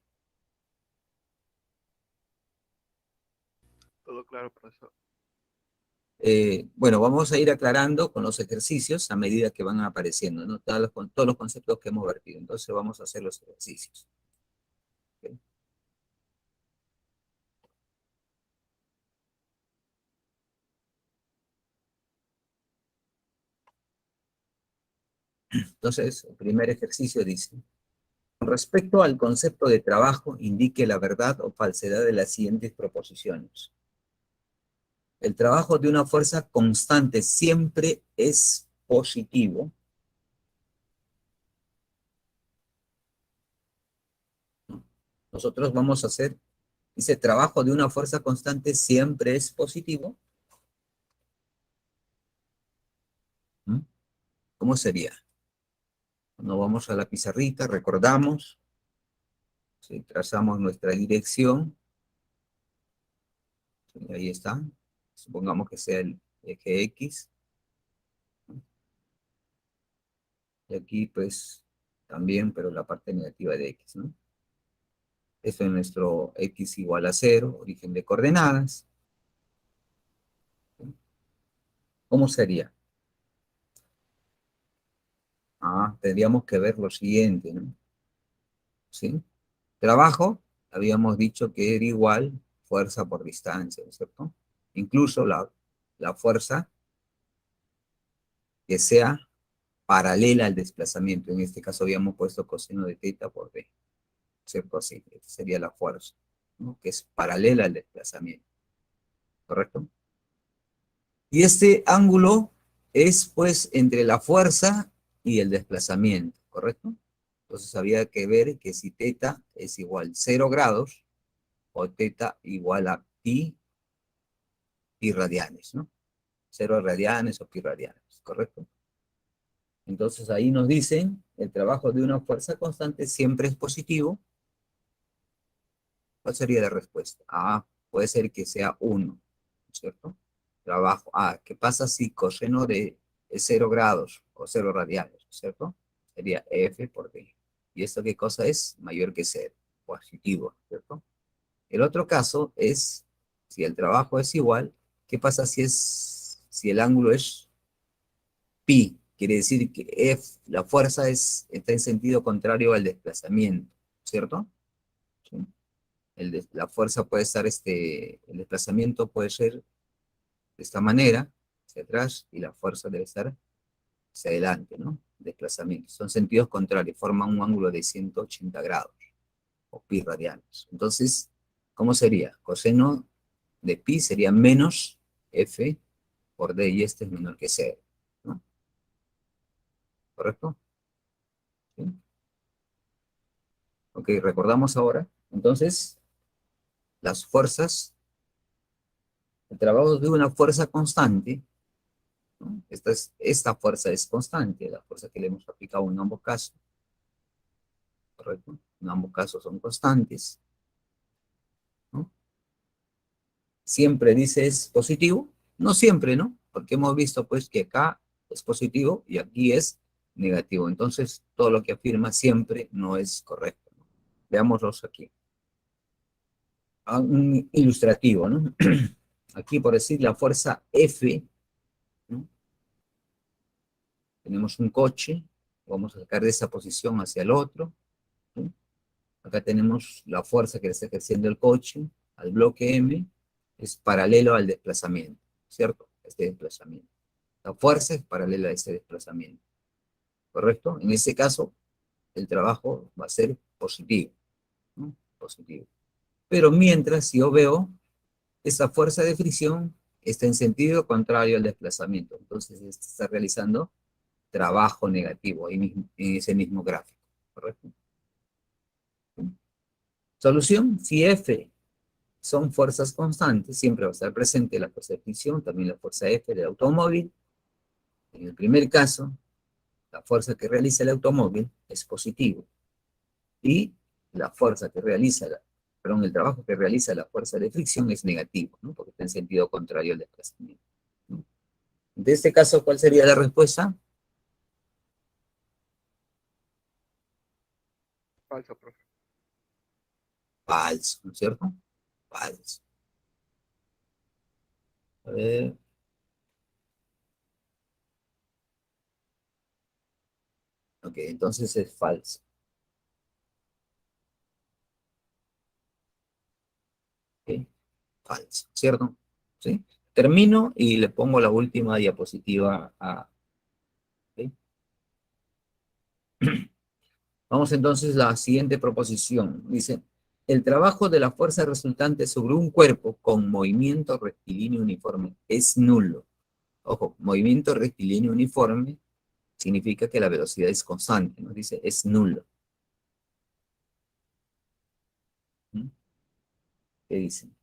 Todo claro, profesor. Bueno, vamos a ir aclarando con los ejercicios a medida que van apareciendo, ¿no? Todos los conceptos que hemos vertido. Entonces vamos a hacer los ejercicios. ¿Okay? Entonces, el primer ejercicio dice, con respecto al concepto de trabajo, indique la verdad o falsedad de las siguientes proposiciones. El trabajo de una fuerza constante siempre es positivo. Nosotros vamos a hacer, dice, trabajo de una fuerza constante siempre es positivo. ¿Mm? ¿Cómo sería? Cuando vamos a la pizarrita, recordamos, ¿sí? Trazamos nuestra dirección, ¿sí? Ahí está, supongamos que sea el eje X, y aquí pues también, pero la parte negativa de X, ¿no? Esto es nuestro X igual a 0, origen de coordenadas. ¿Cómo sería? Tendríamos que ver lo siguiente, ¿no? ¿Sí? Trabajo, habíamos dicho que era igual fuerza por distancia, ¿no es cierto? Incluso la fuerza que sea paralela al desplazamiento. En este caso habíamos puesto coseno de teta por b, ¿cierto? Así, esta sería la fuerza, ¿no? Que es paralela al desplazamiento, ¿correcto? Y este ángulo es pues entre la fuerza y el desplazamiento, ¿correcto? Entonces había que ver que si teta es igual a 0 grados o teta igual a pi radianes, ¿no? 0 radianes o pi radianes, ¿correcto? Entonces ahí nos dicen, el trabajo de una fuerza constante siempre es positivo. ¿Cuál sería la respuesta? Puede ser que sea 1, ¿cierto? Trabajo. ¿Qué pasa si coseno de 0 grados o 0 radianes, ¿cierto? Sería F por D. ¿Y esto qué cosa es? Mayor que 0, positivo, ¿cierto? El otro caso es, si el trabajo es igual, ¿qué pasa si el ángulo es pi? Quiere decir que F, la fuerza está en sentido contrario al desplazamiento, ¿cierto? ¿Sí? La fuerza puede estar, el desplazamiento puede ser de esta manera, hacia atrás, y la fuerza debe estar hacia adelante, ¿no? Desplazamiento. Son sentidos contrarios, forman un ángulo de 180 grados, o pi radianes. Entonces, ¿cómo sería? Coseno de pi sería menos f por d, y este es menor que 0, ¿no? ¿Correcto? ¿Sí? Ok, recordamos ahora. Entonces, las fuerzas, el trabajo de una fuerza constante, ¿no? Esta fuerza es constante, la fuerza que le hemos aplicado en ambos casos, ¿correcto? En ambos casos son constantes, ¿no? Siempre dice es positivo, no siempre, ¿no? Porque hemos visto pues que acá es positivo y aquí es negativo. Entonces, todo lo que afirma siempre no es correcto, ¿no? Veámoslos aquí. Un ilustrativo, ¿no? Aquí, por decir, la fuerza F, ¿no? Tenemos un coche, vamos a sacar de esa posición hacia el otro, ¿no? Acá tenemos la fuerza que le está ejerciendo el coche al bloque M, es paralelo al desplazamiento, ¿cierto? Este desplazamiento. La fuerza es paralela a este desplazamiento, ¿correcto? En ese caso, el trabajo va a ser positivo, ¿no? Positivo. Pero mientras si yo veo, esa fuerza de fricción está en sentido contrario al desplazamiento, entonces está realizando trabajo negativo en ese mismo gráfico, ¿correcto? Solución, si F son fuerzas constantes, siempre va a estar presente la fuerza de fricción, también la fuerza F del automóvil. En el primer caso, la fuerza que realiza el automóvil es positivo, y la fuerza que realiza, perdón, el trabajo que realiza la fuerza de fricción es negativo, ¿no? Porque está en sentido contrario al desplazamiento, ¿no? De este caso, ¿cuál sería la respuesta? Falso, profe. Falso, ¿no es cierto? Falso. A ver, ok, entonces es falso. ¿Ok? Falso, ¿cierto? ¿Sí? Termino y le pongo la última diapositiva a... ¿ok? Vamos entonces a la siguiente proposición. Dice, el trabajo de la fuerza resultante sobre un cuerpo con movimiento rectilíneo uniforme es nulo. Ojo, movimiento rectilíneo uniforme significa que la velocidad es constante, ¿no? Dice, es nulo. ¿Mm? ¿Qué dicen?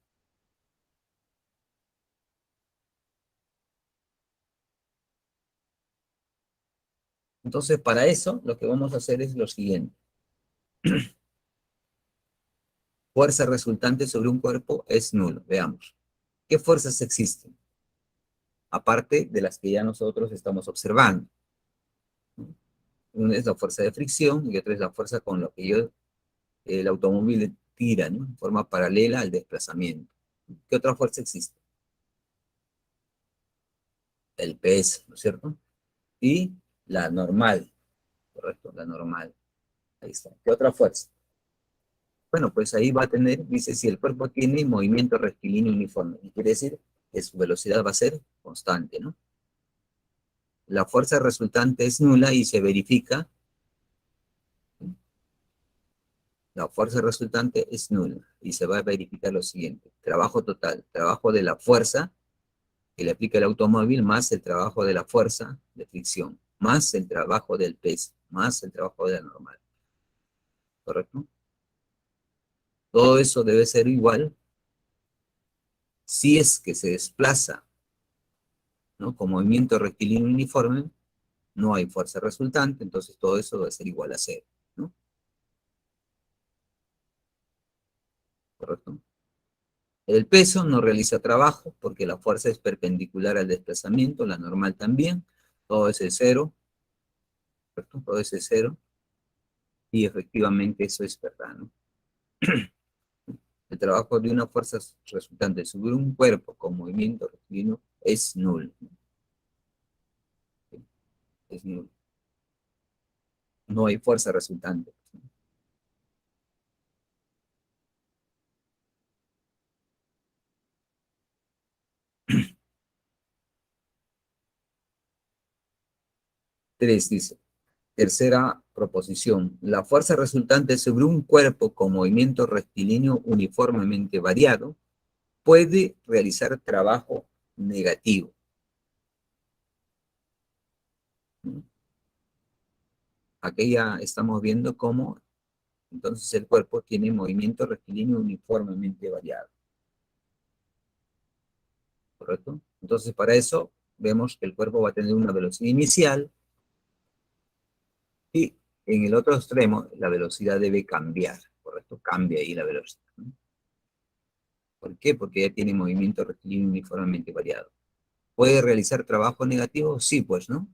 Entonces, para eso, lo que vamos a hacer es lo siguiente. Fuerza resultante sobre un cuerpo es nulo. Veamos. ¿Qué fuerzas existen? Aparte de las que ya nosotros estamos observando, ¿no? Una es la fuerza de fricción y otra es la fuerza con la que el automóvil tira, ¿no? En forma paralela al desplazamiento. ¿Qué otra fuerza existe? El peso, ¿no es cierto? Y la normal, ¿correcto? La normal. Ahí está. ¿Qué otra fuerza? Bueno, pues ahí va a tener, dice, si el cuerpo tiene movimiento rectilíneo uniforme, y quiere decir que su velocidad va a ser constante, ¿no? La fuerza resultante es nula y se verifica, la fuerza resultante es nula y se va a verificar lo siguiente, trabajo total, trabajo de la fuerza que le aplica el automóvil más el trabajo de la fuerza de fricción, más el trabajo del peso, más el trabajo de la normal, ¿correcto? Todo eso debe ser igual si es que se desplaza, ¿no? Con movimiento rectilíneo uniforme, no hay fuerza resultante, entonces todo eso va a ser igual a cero, ¿no? ¿Correcto? El peso no realiza trabajo porque la fuerza es perpendicular al desplazamiento, la normal también, todo es cero, ¿correcto? Todo es cero, y efectivamente eso es verdad, ¿no? El trabajo de una fuerza resultante sobre un cuerpo con movimiento rectilíneo es nulo, ¿no? Es nulo. No hay fuerza resultante. Tres dice, tercera proposición, la fuerza resultante sobre un cuerpo con movimiento rectilíneo uniformemente variado puede realizar trabajo negativo, ¿no? Aquí ya estamos viendo cómo entonces el cuerpo tiene movimiento rectilíneo uniformemente variado, ¿correcto? Entonces para eso vemos que el cuerpo va a tener una velocidad inicial y en el otro extremo la velocidad debe cambiar, ¿correcto? Cambia ahí la velocidad, ¿no? ¿Por qué? Porque ya tiene movimiento rectilíneo uniformemente variado. ¿Puede realizar trabajo negativo? Sí, pues, ¿no?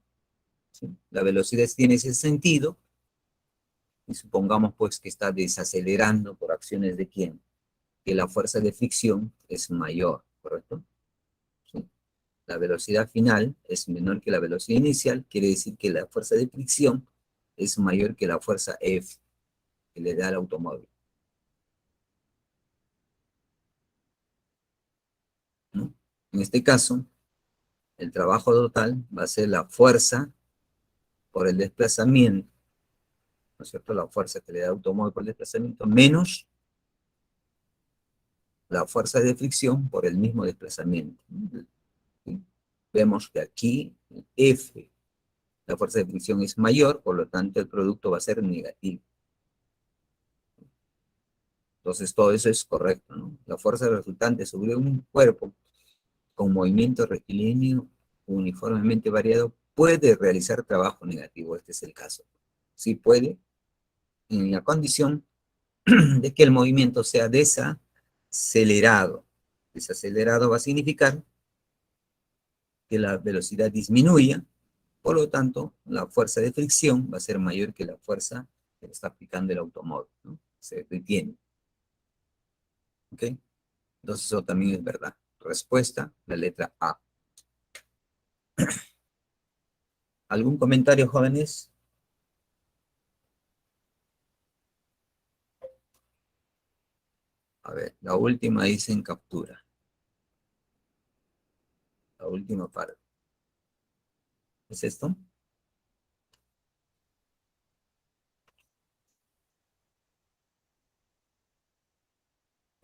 ¿Sí? La velocidad tiene ese sentido y supongamos pues que está desacelerando por acciones de quién, que la fuerza de fricción es mayor, ¿correcto? ¿Sí? La velocidad final es menor que la velocidad inicial, quiere decir que la fuerza de fricción es mayor que la fuerza F que le da al automóvil, ¿no? En este caso, el trabajo total va a ser la fuerza por el desplazamiento, ¿no es cierto? La fuerza que le da al automóvil por el desplazamiento menos la fuerza de fricción por el mismo desplazamiento, ¿no? ¿Sí? Vemos que aquí F, la fuerza de fricción es mayor, por lo tanto el producto va a ser negativo. Entonces todo eso es correcto, ¿no? La fuerza resultante sobre un cuerpo con movimiento rectilíneo uniformemente variado puede realizar trabajo negativo. Este es el caso. Sí puede, en la condición de que el movimiento sea desacelerado. Desacelerado va a significar que la velocidad disminuya, por lo tanto, la fuerza de fricción va a ser mayor que la fuerza que está aplicando el automóvil, ¿no? Se detiene, ¿ok? Entonces eso también es verdad. Respuesta, la letra A. ¿Algún comentario, jóvenes? A ver, la última dice en captura. La última parte. ¿Es esto?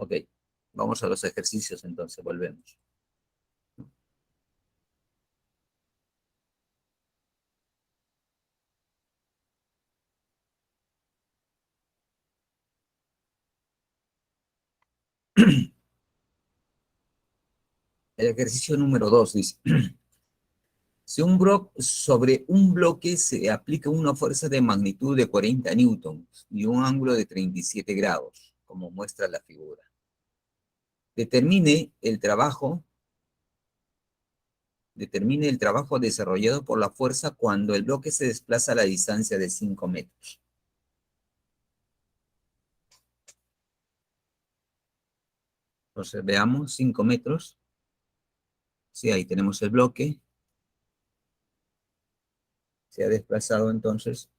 Ok, vamos a los ejercicios entonces, volvemos. El ejercicio número 2 dice, si sobre un bloque se aplica una fuerza de magnitud de 40 newtons y un ángulo de 37 grados, como muestra la figura. Determine el trabajo desarrollado por la fuerza cuando el bloque se desplaza a la distancia de 5 metros. Entonces veamos 5 metros. Sí, ahí tenemos el bloque. Se ha desplazado entonces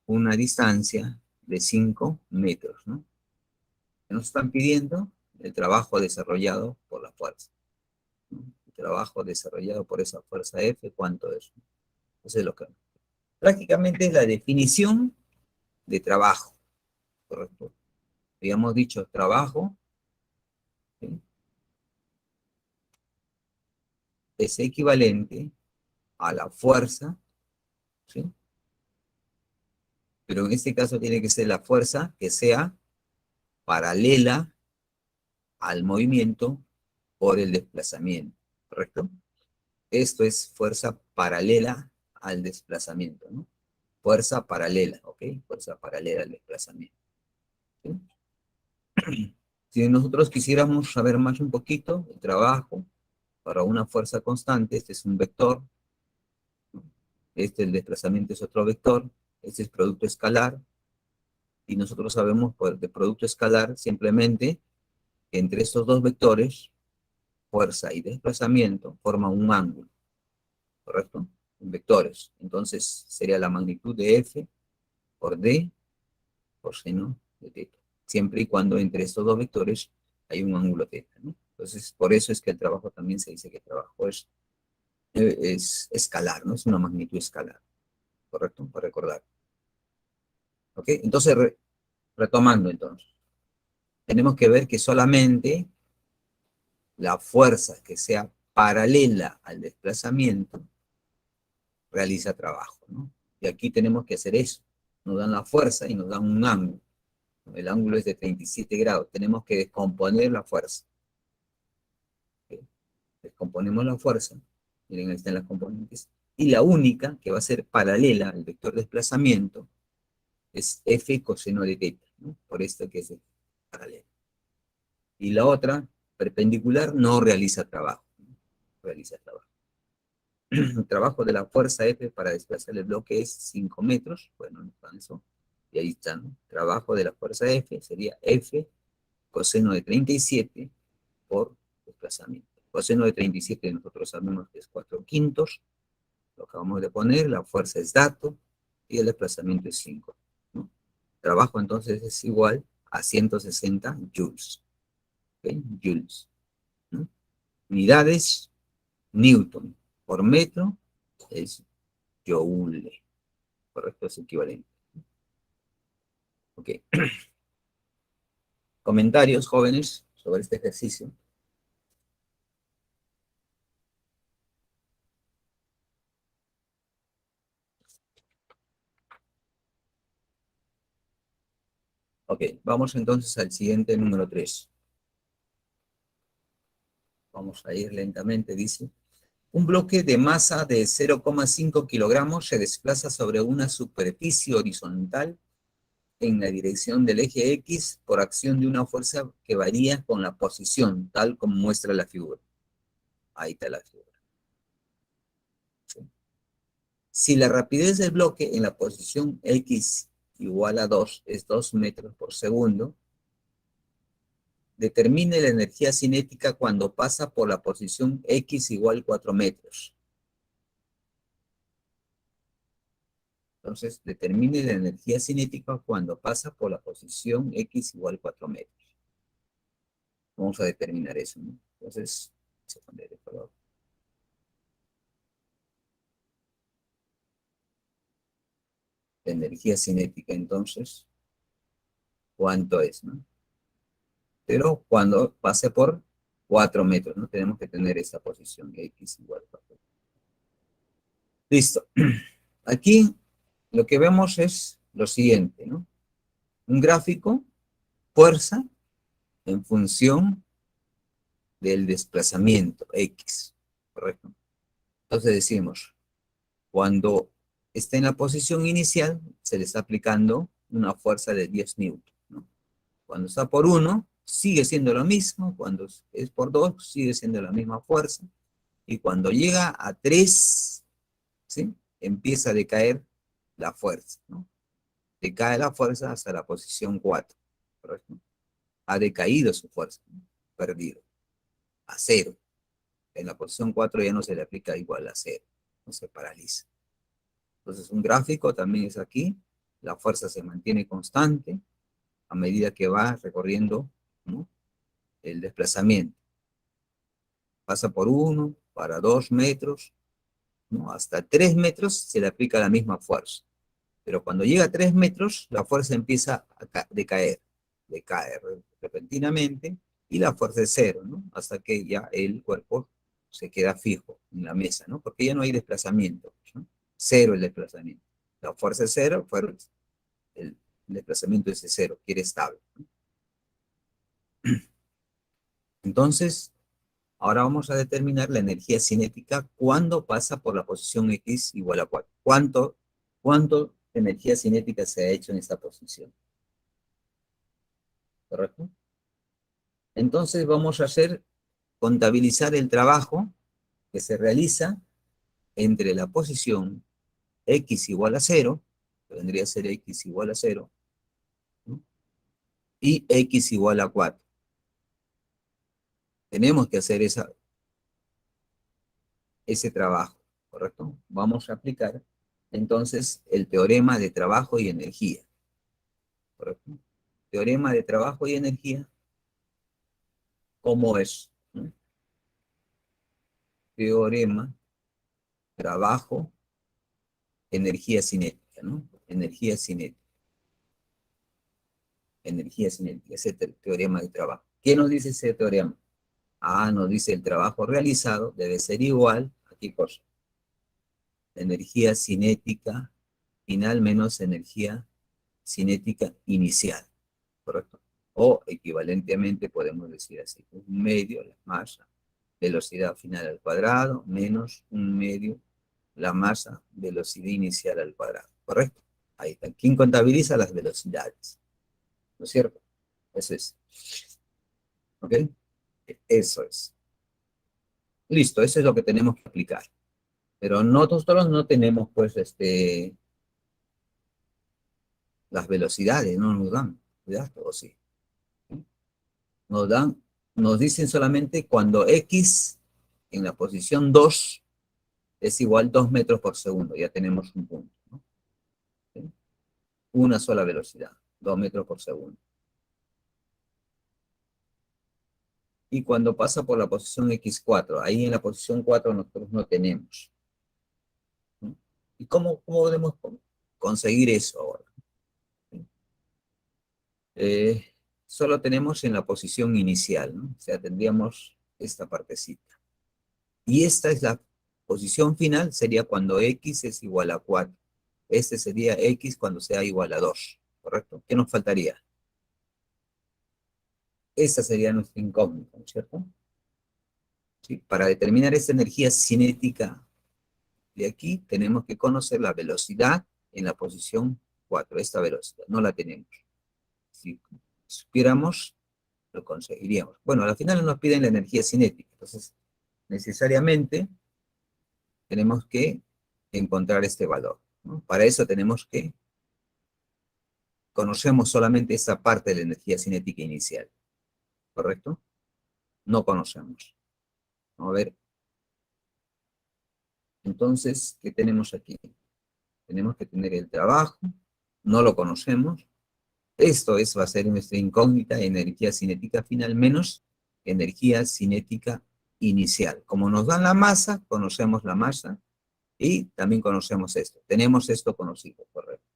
una distancia de 5 metros, ¿no? Nos están pidiendo el trabajo desarrollado por la fuerza, ¿no? El trabajo desarrollado por esa fuerza F, ¿cuánto es? Eso es lo que... Prácticamente es la definición de trabajo, ¿correcto? Habíamos dicho trabajo, ¿sí? Es equivalente a la fuerza, ¿sí? Pero en este caso tiene que ser la fuerza que sea paralela al movimiento por el desplazamiento, ¿correcto? Esto es fuerza paralela al desplazamiento, ¿no? Fuerza paralela, ¿ok? Fuerza paralela al desplazamiento, ¿sí? Si nosotros quisiéramos saber más un poquito el trabajo para una fuerza constante, este es un vector, ¿no? Este el desplazamiento es otro vector, este es producto escalar, y nosotros sabemos por el producto escalar simplemente que entre estos dos vectores, fuerza y desplazamiento, forman un ángulo, ¿correcto? En vectores. Entonces sería la magnitud de F por D por seno de teta. Siempre y cuando entre estos dos vectores hay un ángulo teta, ¿no? Entonces, por eso es que el trabajo también se dice que el trabajo es escalar, ¿no? Es una magnitud escalar, ¿correcto? Para recordar. ¿Ok? Entonces, retomando entonces, tenemos que ver que solamente la fuerza que sea paralela al desplazamiento realiza trabajo, ¿no? Y aquí tenemos que hacer eso. Nos dan la fuerza y nos dan un ángulo. El ángulo es de 37 grados. Tenemos que descomponer la fuerza. ¿Ok? Descomponemos la fuerza. Miren, ahí están las componentes. Y la única que va a ser paralela al vector de desplazamiento es F coseno de teta, ¿no? Por esto que es paralela. Y la otra, perpendicular, no realiza trabajo, ¿no? Realiza trabajo. El trabajo de la fuerza F para desplazar el bloque es 5 metros. Bueno, eso. Y ahí está, ¿no? Trabajo de la fuerza F sería F coseno de 37 por desplazamiento. Coseno de 37 nosotros sabemos que es 4 quintos. Lo acabamos de poner, la fuerza es dato y el desplazamiento es 5, ¿no? Trabajo entonces es igual a 160 joules. ¿Okay? Joules, ¿no? Unidades, Newton por metro es joule. Correcto, es equivalente. Ok. Comentarios, jóvenes, sobre este ejercicio. Ok, vamos entonces al siguiente número 3. Vamos a ir lentamente, dice. Un bloque de masa de 0,5 kilogramos se desplaza sobre una superficie horizontal en la dirección del eje X por acción de una fuerza que varía con la posición, tal como muestra la figura. Ahí está la figura. ¿Sí? Si la rapidez del bloque en la posición X igual a 2 es 2 metros por segundo, determine la energía cinética cuando pasa por la posición X igual 4 metros. Entonces, determine la energía cinética cuando pasa por la posición X igual 4 metros. Vamos a determinar eso, ¿no? Entonces, vamos a poner el color. La energía cinética, entonces, ¿cuánto es, no? pero cuando pase por 4 metros, ¿no? Tenemos que tener esta posición, X igual a 4. Listo. Aquí lo que vemos es lo siguiente, ¿no? Un gráfico, fuerza en función del desplazamiento, X, ¿correcto? Entonces decimos, cuando está en la posición inicial, se le está aplicando una fuerza de 10 newtons, ¿no? Cuando está por 1, sigue siendo lo mismo. Cuando es por 2, sigue siendo la misma fuerza. Y cuando llega a 3, ¿sí? Empieza a decaer la fuerza, ¿no? Decae la fuerza hasta la posición 4, ¿correcto? Ha decaído su fuerza, ¿no? Perdido, a 0. En la posición 4 ya no se le aplica igual a 0, no se paraliza. Entonces un gráfico también es aquí, la fuerza se mantiene constante a medida que va recorriendo, ¿no? El desplazamiento. Pasa por 1, para 2 metros, ¿no? Hasta 3 metros se le aplica la misma fuerza. Pero cuando llega a 3 metros, la fuerza empieza a decaer, decae repentinamente, y la fuerza es 0, ¿no? Hasta que ya el cuerpo se queda fijo en la mesa, ¿no? Porque ya no hay desplazamiento, ¿no? 0 el desplazamiento. La fuerza es 0, pero el desplazamiento es de 0, quiere estable, ¿no? Entonces, ahora vamos a determinar la energía cinética cuando pasa por la posición X igual a 4. ¿Cuánto energía cinética se ha hecho en esta posición? ¿Correcto? Entonces vamos a contabilizar el trabajo que se realiza entre la posición X igual a 0, que vendría a ser X igual a 0, ¿no? Y X igual a 4. Tenemos que hacer ese trabajo, ¿correcto? Vamos a aplicar entonces el teorema de trabajo y energía, ¿correcto? Teorema de trabajo y energía, ¿cómo es? ¿No? Teorema, trabajo, energía cinética, ¿no? Energía cinética, ese teorema de trabajo. ¿Qué nos dice ese teorema? Nos dice el trabajo realizado debe ser igual a qué cosa. Energía cinética final menos energía cinética inicial, ¿correcto? O equivalentemente podemos decir así, un medio la masa, velocidad final al cuadrado, menos un medio la masa, velocidad inicial al cuadrado, ¿correcto? Ahí está. ¿Quién contabiliza las velocidades? ¿No es cierto? Eso es. ¿Ok? Eso es. Listo, eso es lo que tenemos que aplicar. Pero nosotros no tenemos, pues, las velocidades, no nos dan. ¿Verdad? O sí. Nos dan, nos dicen solamente cuando X en la posición 2 es igual a 2 metros por segundo. Ya tenemos un punto, ¿no? ¿Sí? Una sola velocidad, 2 metros por segundo. Y cuando pasa por la posición X4, ahí en la posición 4 nosotros no tenemos, ¿no? ¿Y cómo podemos conseguir eso ahora? ¿Sí? Solo tenemos en la posición inicial, ¿no? O sea, tendríamos esta partecita. Y esta es la posición final, sería cuando X es igual a 4. Este sería X cuando sea igual a 2, ¿correcto? ¿Qué nos faltaría? Esta sería nuestra incógnita, ¿no es cierto? ¿Sí? Para determinar esta energía cinética de aquí, tenemos que conocer la velocidad en la posición 4, esta velocidad, no la tenemos. Si supiéramos, lo conseguiríamos. Bueno, al final nos piden la energía cinética, entonces necesariamente tenemos que encontrar este valor, ¿no? Para eso tenemos que conocemos solamente esta parte de la energía cinética inicial, ¿correcto? No conocemos. Vamos a ver, entonces, ¿qué tenemos aquí? Tenemos que tener el trabajo, no lo conocemos. Va a ser nuestra incógnita, energía cinética final menos energía cinética inicial. Como nos dan la masa, conocemos la masa y también conocemos esto. Tenemos esto conocido, correcto.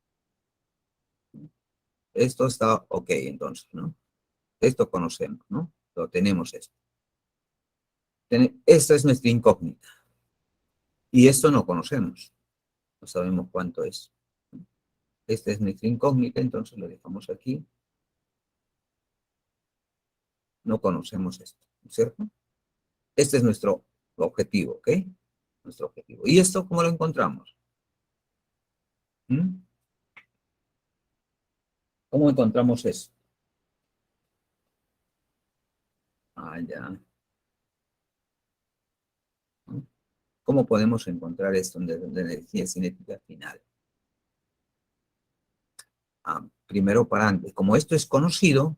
Esto está ok, entonces, ¿no? Esto conocemos, ¿no? Lo tenemos esto. Esta es nuestra incógnita. Y esto no conocemos. No sabemos cuánto es. Esta es nuestra incógnita, entonces lo dejamos aquí. No conocemos esto, ¿no es cierto? Este es nuestro objetivo, ¿ok? Nuestro objetivo. ¿Y esto cómo lo encontramos? ¿Mm? ¿Cómo encontramos eso? Ah, ya. ¿No? ¿Cómo podemos encontrar esto de energía cinética final? Primero, para antes, como esto es conocido,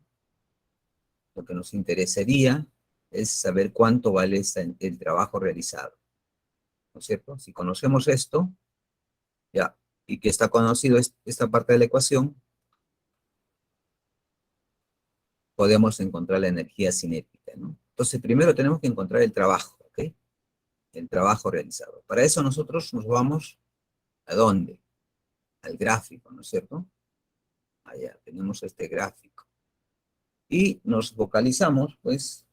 lo que nos interesaría es saber cuánto vale el trabajo realizado, ¿no es cierto? Si conocemos esto, ya, y que está conocido esta parte de la ecuación, podemos encontrar la energía cinética, ¿no? Entonces, primero tenemos que encontrar el trabajo, ¿ok? El trabajo realizado. Para eso nosotros nos vamos, ¿a dónde? Al gráfico, ¿no es cierto? Allá tenemos este gráfico. Y nos focalizamos, pues,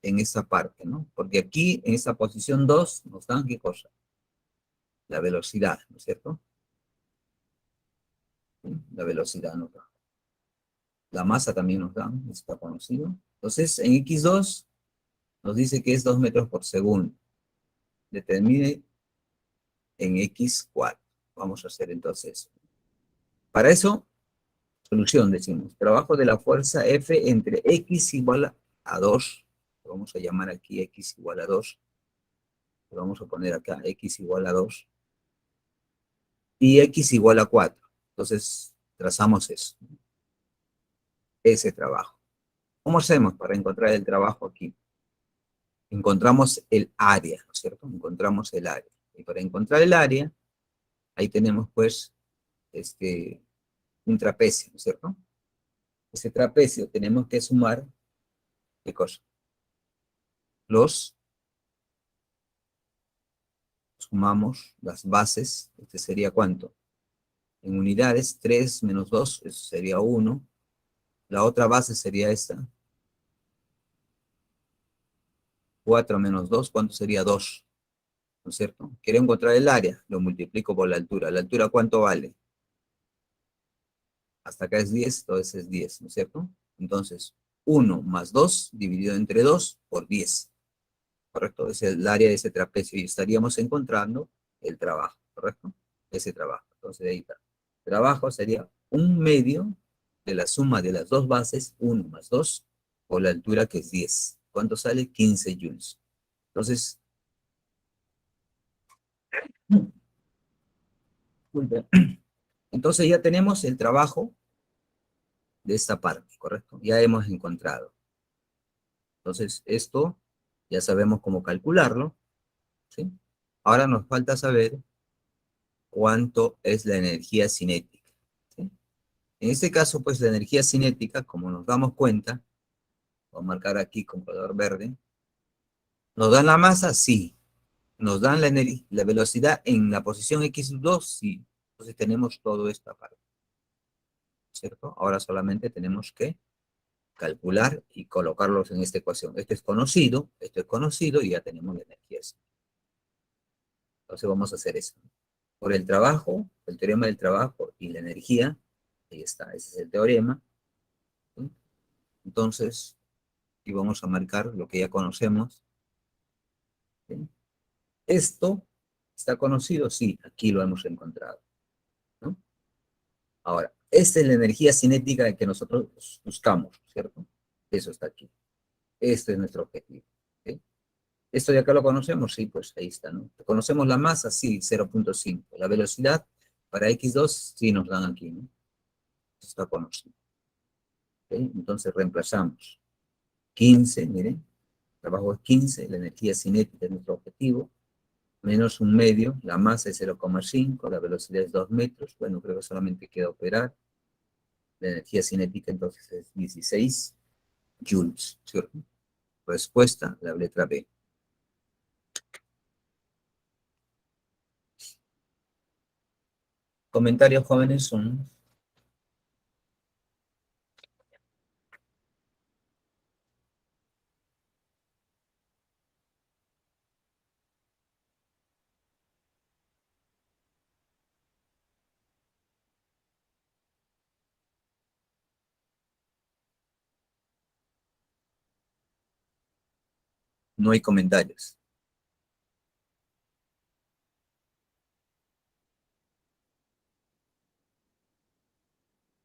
en esta parte, ¿no? Porque aquí, en esta posición 2 nos dan, ¿qué cosa? La velocidad, ¿no es cierto? ¿Sí? La velocidad nos da. La masa también nos da, está conocido. Entonces, en x2 nos dice que es 2 metros por segundo. Determine en x4. Vamos a hacer entonces. Para eso, solución, decimos. Trabajo de la fuerza F entre x igual a 2. Vamos a llamar aquí x igual a 2. Vamos a poner acá x igual a 2. Y x igual a 4. Entonces, trazamos eso. Ese trabajo. ¿Cómo hacemos para encontrar el trabajo aquí? Encontramos el área, ¿no es cierto? Encontramos el área. Y para encontrar el área, ahí tenemos pues un trapecio, ¿no es cierto? Ese trapecio tenemos que sumar, ¿qué cosa? Sumamos las bases, este sería ¿cuánto? En unidades, 3 menos 2, eso sería 1. La otra base sería esta, 4 menos 2, ¿cuánto sería 2? ¿No es cierto? Quiero encontrar el área, lo multiplico por la altura. ¿La altura cuánto vale? Hasta acá es 10, entonces es 10, ¿no es cierto? Entonces, 1 más 2 dividido entre 2 por 10, ¿correcto? Es el área de ese trapecio y estaríamos encontrando el trabajo, ¿correcto? Ese trabajo. Entonces, ahí está. Trabajo sería un medio de la suma de las dos bases, 1 más 2, por la altura que es 10. ¿Cuánto sale? 15 joules. Entonces, entonces ya tenemos el trabajo de esta parte, ¿correcto? Ya hemos encontrado. Entonces, esto ya sabemos cómo calcularlo, ¿sí? Ahora nos falta saber cuánto es la energía cinética, ¿sí? En este caso, pues la energía cinética, como nos damos cuenta, voy a marcar aquí con color verde, ¿nos dan la masa? Sí. ¿Nos dan la velocidad en la posición x2? Sí. Entonces tenemos todo esta parte, ¿cierto? Ahora solamente tenemos que calcular y colocarlos en esta ecuación. Esto es conocido y ya tenemos la energía cinética. Entonces vamos a hacer eso. Por el trabajo, el teorema del trabajo y la energía, ahí está, ese es el teorema. ¿Sí? Entonces, y vamos a marcar lo que ya conocemos. ¿Sí? Esto está conocido, sí, aquí lo hemos encontrado, ¿no? Ahora, esta es la energía cinética que nosotros buscamos, ¿cierto? Eso está aquí. Este es nuestro objetivo. ¿Sí? ¿Esto de acá lo conocemos? Sí, pues ahí está, ¿no? ¿Conocemos la masa? Sí, 0.5. La velocidad para x2, sí nos dan aquí, ¿no? Está conocido. ¿Okay? Entonces reemplazamos 15, miren, trabajo es 15, la energía cinética es nuestro objetivo, menos un medio, la masa es 0,5, la velocidad es 2 metros, bueno, creo que solamente queda operar, la energía cinética entonces es 16 joules, ¿cierto? Respuesta, la letra B. Comentarios jóvenes son No hay comentarios.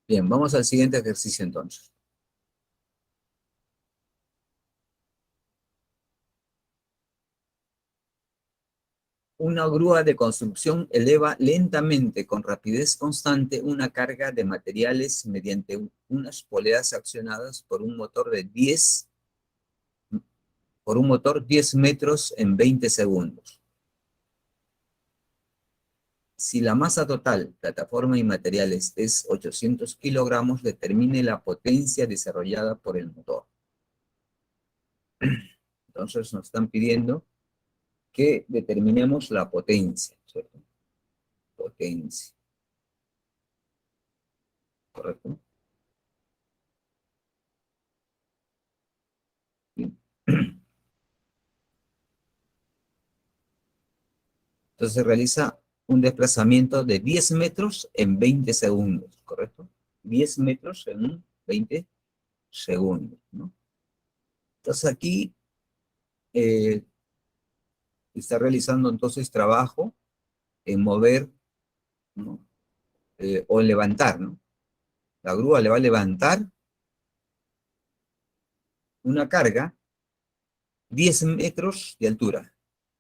Bien, vamos al siguiente ejercicio entonces. Una grúa de construcción eleva lentamente con rapidez constante una carga de materiales mediante unas poleas accionadas por un motor 10 metros en 20 segundos. Si la masa total, plataforma y materiales es 800 kilogramos, determine la potencia desarrollada por el motor. Entonces nos están pidiendo que determinemos la potencia, ¿cierto? Potencia, ¿correcto? Bien. Entonces se realiza un desplazamiento de 10 metros en 20 segundos, ¿correcto? 10 metros en 20 segundos, ¿no? Entonces aquí está realizando entonces trabajo en mover, ¿no? O en levantar, ¿no? La grúa le va a levantar una carga 10 metros de altura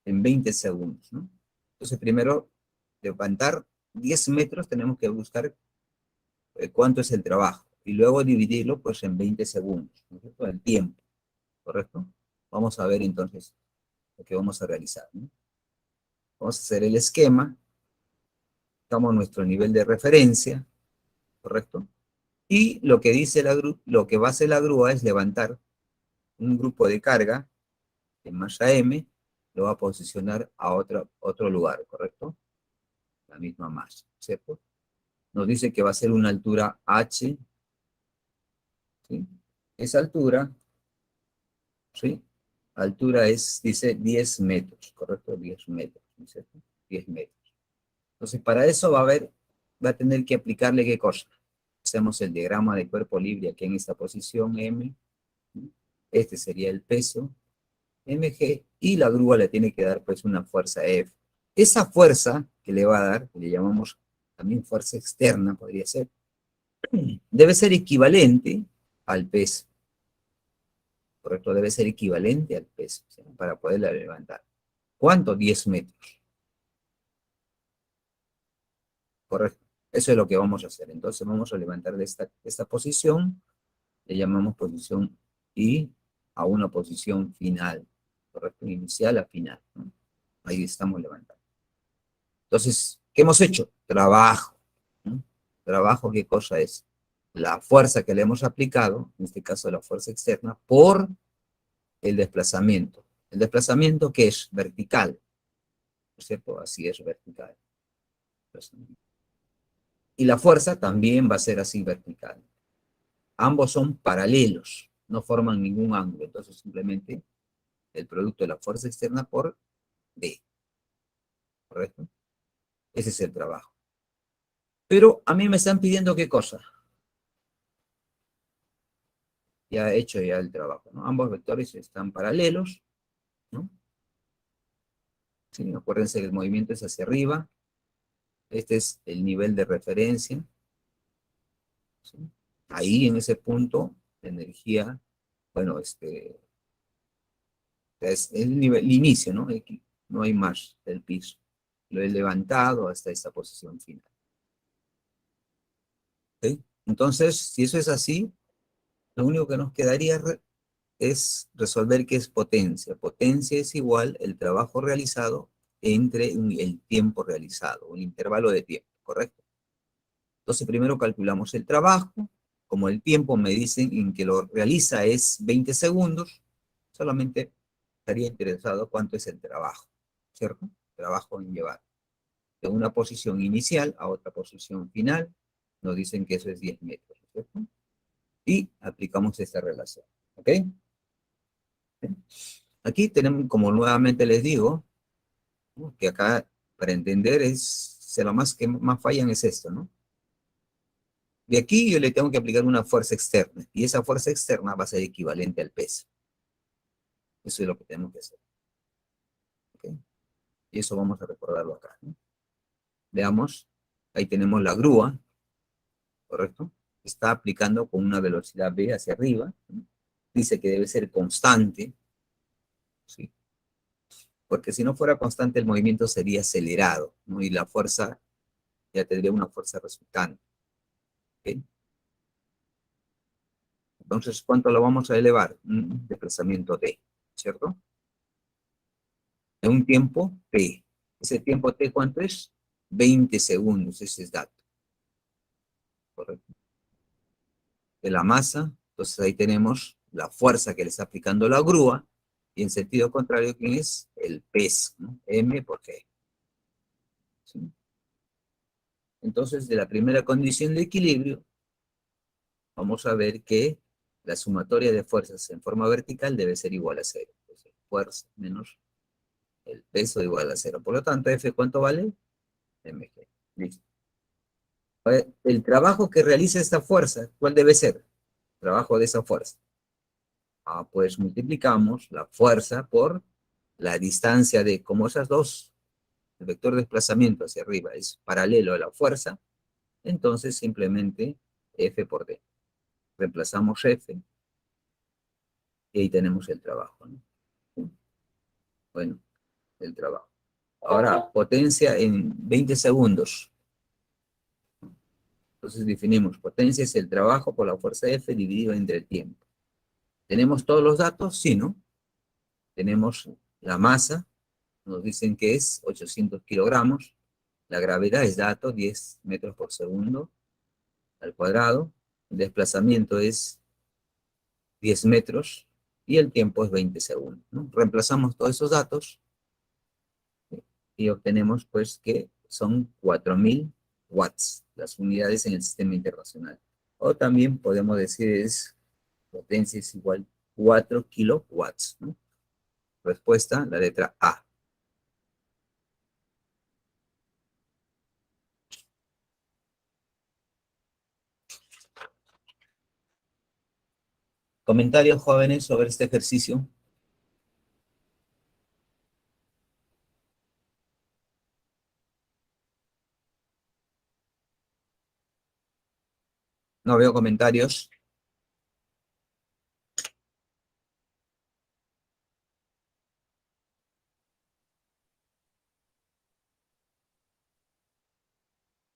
en 20 segundos, ¿no? Entonces primero levantar 10 metros tenemos que buscar cuánto es el trabajo y luego dividirlo pues en 20 segundos, ¿no es cierto? El tiempo, ¿correcto? Vamos a ver entonces lo que vamos a realizar, ¿no? Vamos a hacer el esquema, estamos en nuestro nivel de referencia, ¿correcto? Y lo que dice lo que va a hacer la grúa es levantar un grupo de carga de masa M, lo va a posicionar a otro lugar, ¿correcto? La misma masa, ¿cierto? Nos dice que va a ser una altura H, ¿sí? Esa altura, ¿sí? Altura es, dice, 10 metros, ¿correcto? 10 metros, ¿no es cierto? 10 metros. Entonces, para eso va a tener que aplicarle ¿qué cosa? Hacemos el diagrama de cuerpo libre aquí en esta posición M, ¿sí? Este sería el peso, mg, y la grúa le tiene que dar pues una fuerza F. Esa fuerza que le va a dar, que le llamamos también fuerza externa, podría ser, debe ser equivalente al peso, ¿correcto? Debe ser equivalente al peso, ¿sí? Para poderla levantar. ¿Cuánto? 10 metros, ¿correcto? Eso es lo que vamos a hacer. Entonces vamos a levantar de esta posición, le llamamos posición I, a una posición final, ¿correcto? Inicial a final, ¿no? Ahí estamos levantando. Entonces, ¿qué hemos hecho? Trabajo, ¿no? Trabajo, ¿qué cosa es? La fuerza que le hemos aplicado, en este caso la fuerza externa, por el desplazamiento. El desplazamiento que es vertical, ¿no es cierto? Así es vertical. Y la fuerza también va a ser así vertical. Ambos son paralelos, no forman ningún ángulo. Entonces simplemente el producto de la fuerza externa por D, ¿correcto? Ese es el trabajo. Pero a mí me están pidiendo ¿qué cosa? Ya he hecho ya el trabajo, ¿no? Ambos vectores están paralelos, ¿no? ¿Sí? Acuérdense que el movimiento es hacia arriba. Este es el nivel de referencia, ¿sí? Ahí en ese punto, la energía, bueno, es el nivel, el inicio, ¿no? Aquí no hay más del piso. Lo he levantado hasta esta posición final. ¿Sí? Entonces, si eso es así, lo único que nos quedaría es resolver qué es potencia. Potencia es igual el trabajo realizado entre el tiempo realizado, un intervalo de tiempo, ¿correcto? Entonces primero calculamos el trabajo, como el tiempo me dicen en que lo realiza es 20 segundos, solamente estaría interesado cuánto es el trabajo, ¿cierto? Trabajo en llevar de una posición inicial a otra posición final, nos dicen que eso es 10 metros, ¿cierto? Y aplicamos esta relación, ¿ok? Aquí tenemos, como nuevamente les digo, ¿no? Que acá para entender lo más que más fallan es esto, ¿no? De aquí yo le tengo que aplicar una fuerza externa, y esa fuerza externa va a ser equivalente al peso. Eso es lo que tenemos que hacer. ¿Okay? Y eso vamos a recordarlo acá, ¿no? Veamos, ahí tenemos la grúa, ¿correcto? Está aplicando con una velocidad v hacia arriba, ¿no? Dice que debe ser constante, ¿sí? Porque si no fuera constante el movimiento sería acelerado, ¿no? Y la fuerza ya tendría una fuerza resultante, ¿ok? Entonces, ¿cuánto lo vamos a elevar? Un desplazamiento t, ¿cierto? En un tiempo t. ¿Ese tiempo t cuánto es? 20 segundos, ese es dato, ¿correcto? De la masa, entonces ahí tenemos la fuerza que le está aplicando la grúa, y en sentido contrario, ¿quién es? El peso, ¿no? M por G. ¿Sí? Entonces, de la primera condición de equilibrio, vamos a ver que la sumatoria de fuerzas en forma vertical debe ser igual a cero. Entonces, fuerza menos el peso igual a cero. Por lo tanto, F, ¿cuánto vale? Mg. Listo. El trabajo que realiza esta fuerza, ¿cuál debe ser? Trabajo de esa fuerza. Pues multiplicamos la fuerza por la distancia de, como esas dos, el vector de desplazamiento hacia arriba es paralelo a la fuerza, entonces simplemente F por D. Reemplazamos F y ahí tenemos el trabajo, ¿no? Bueno, el trabajo. Ahora, potencia en 20 segundos. Entonces definimos, potencia es el trabajo por la fuerza F dividido entre el tiempo. ¿Tenemos todos los datos? Sí, ¿no? Tenemos la masa, nos dicen que es 800 kilogramos. La gravedad es dato, 10 metros por segundo al cuadrado. El desplazamiento es 10 metros y el tiempo es 20 segundos, ¿no? Reemplazamos todos esos datos y obtenemos pues que son 4000 watts, las unidades en el sistema internacional. O también podemos decir es potencia es igual a 4 kilowatts, ¿no? Respuesta, la letra A. ¿Comentarios, jóvenes, sobre este ejercicio? No veo comentarios.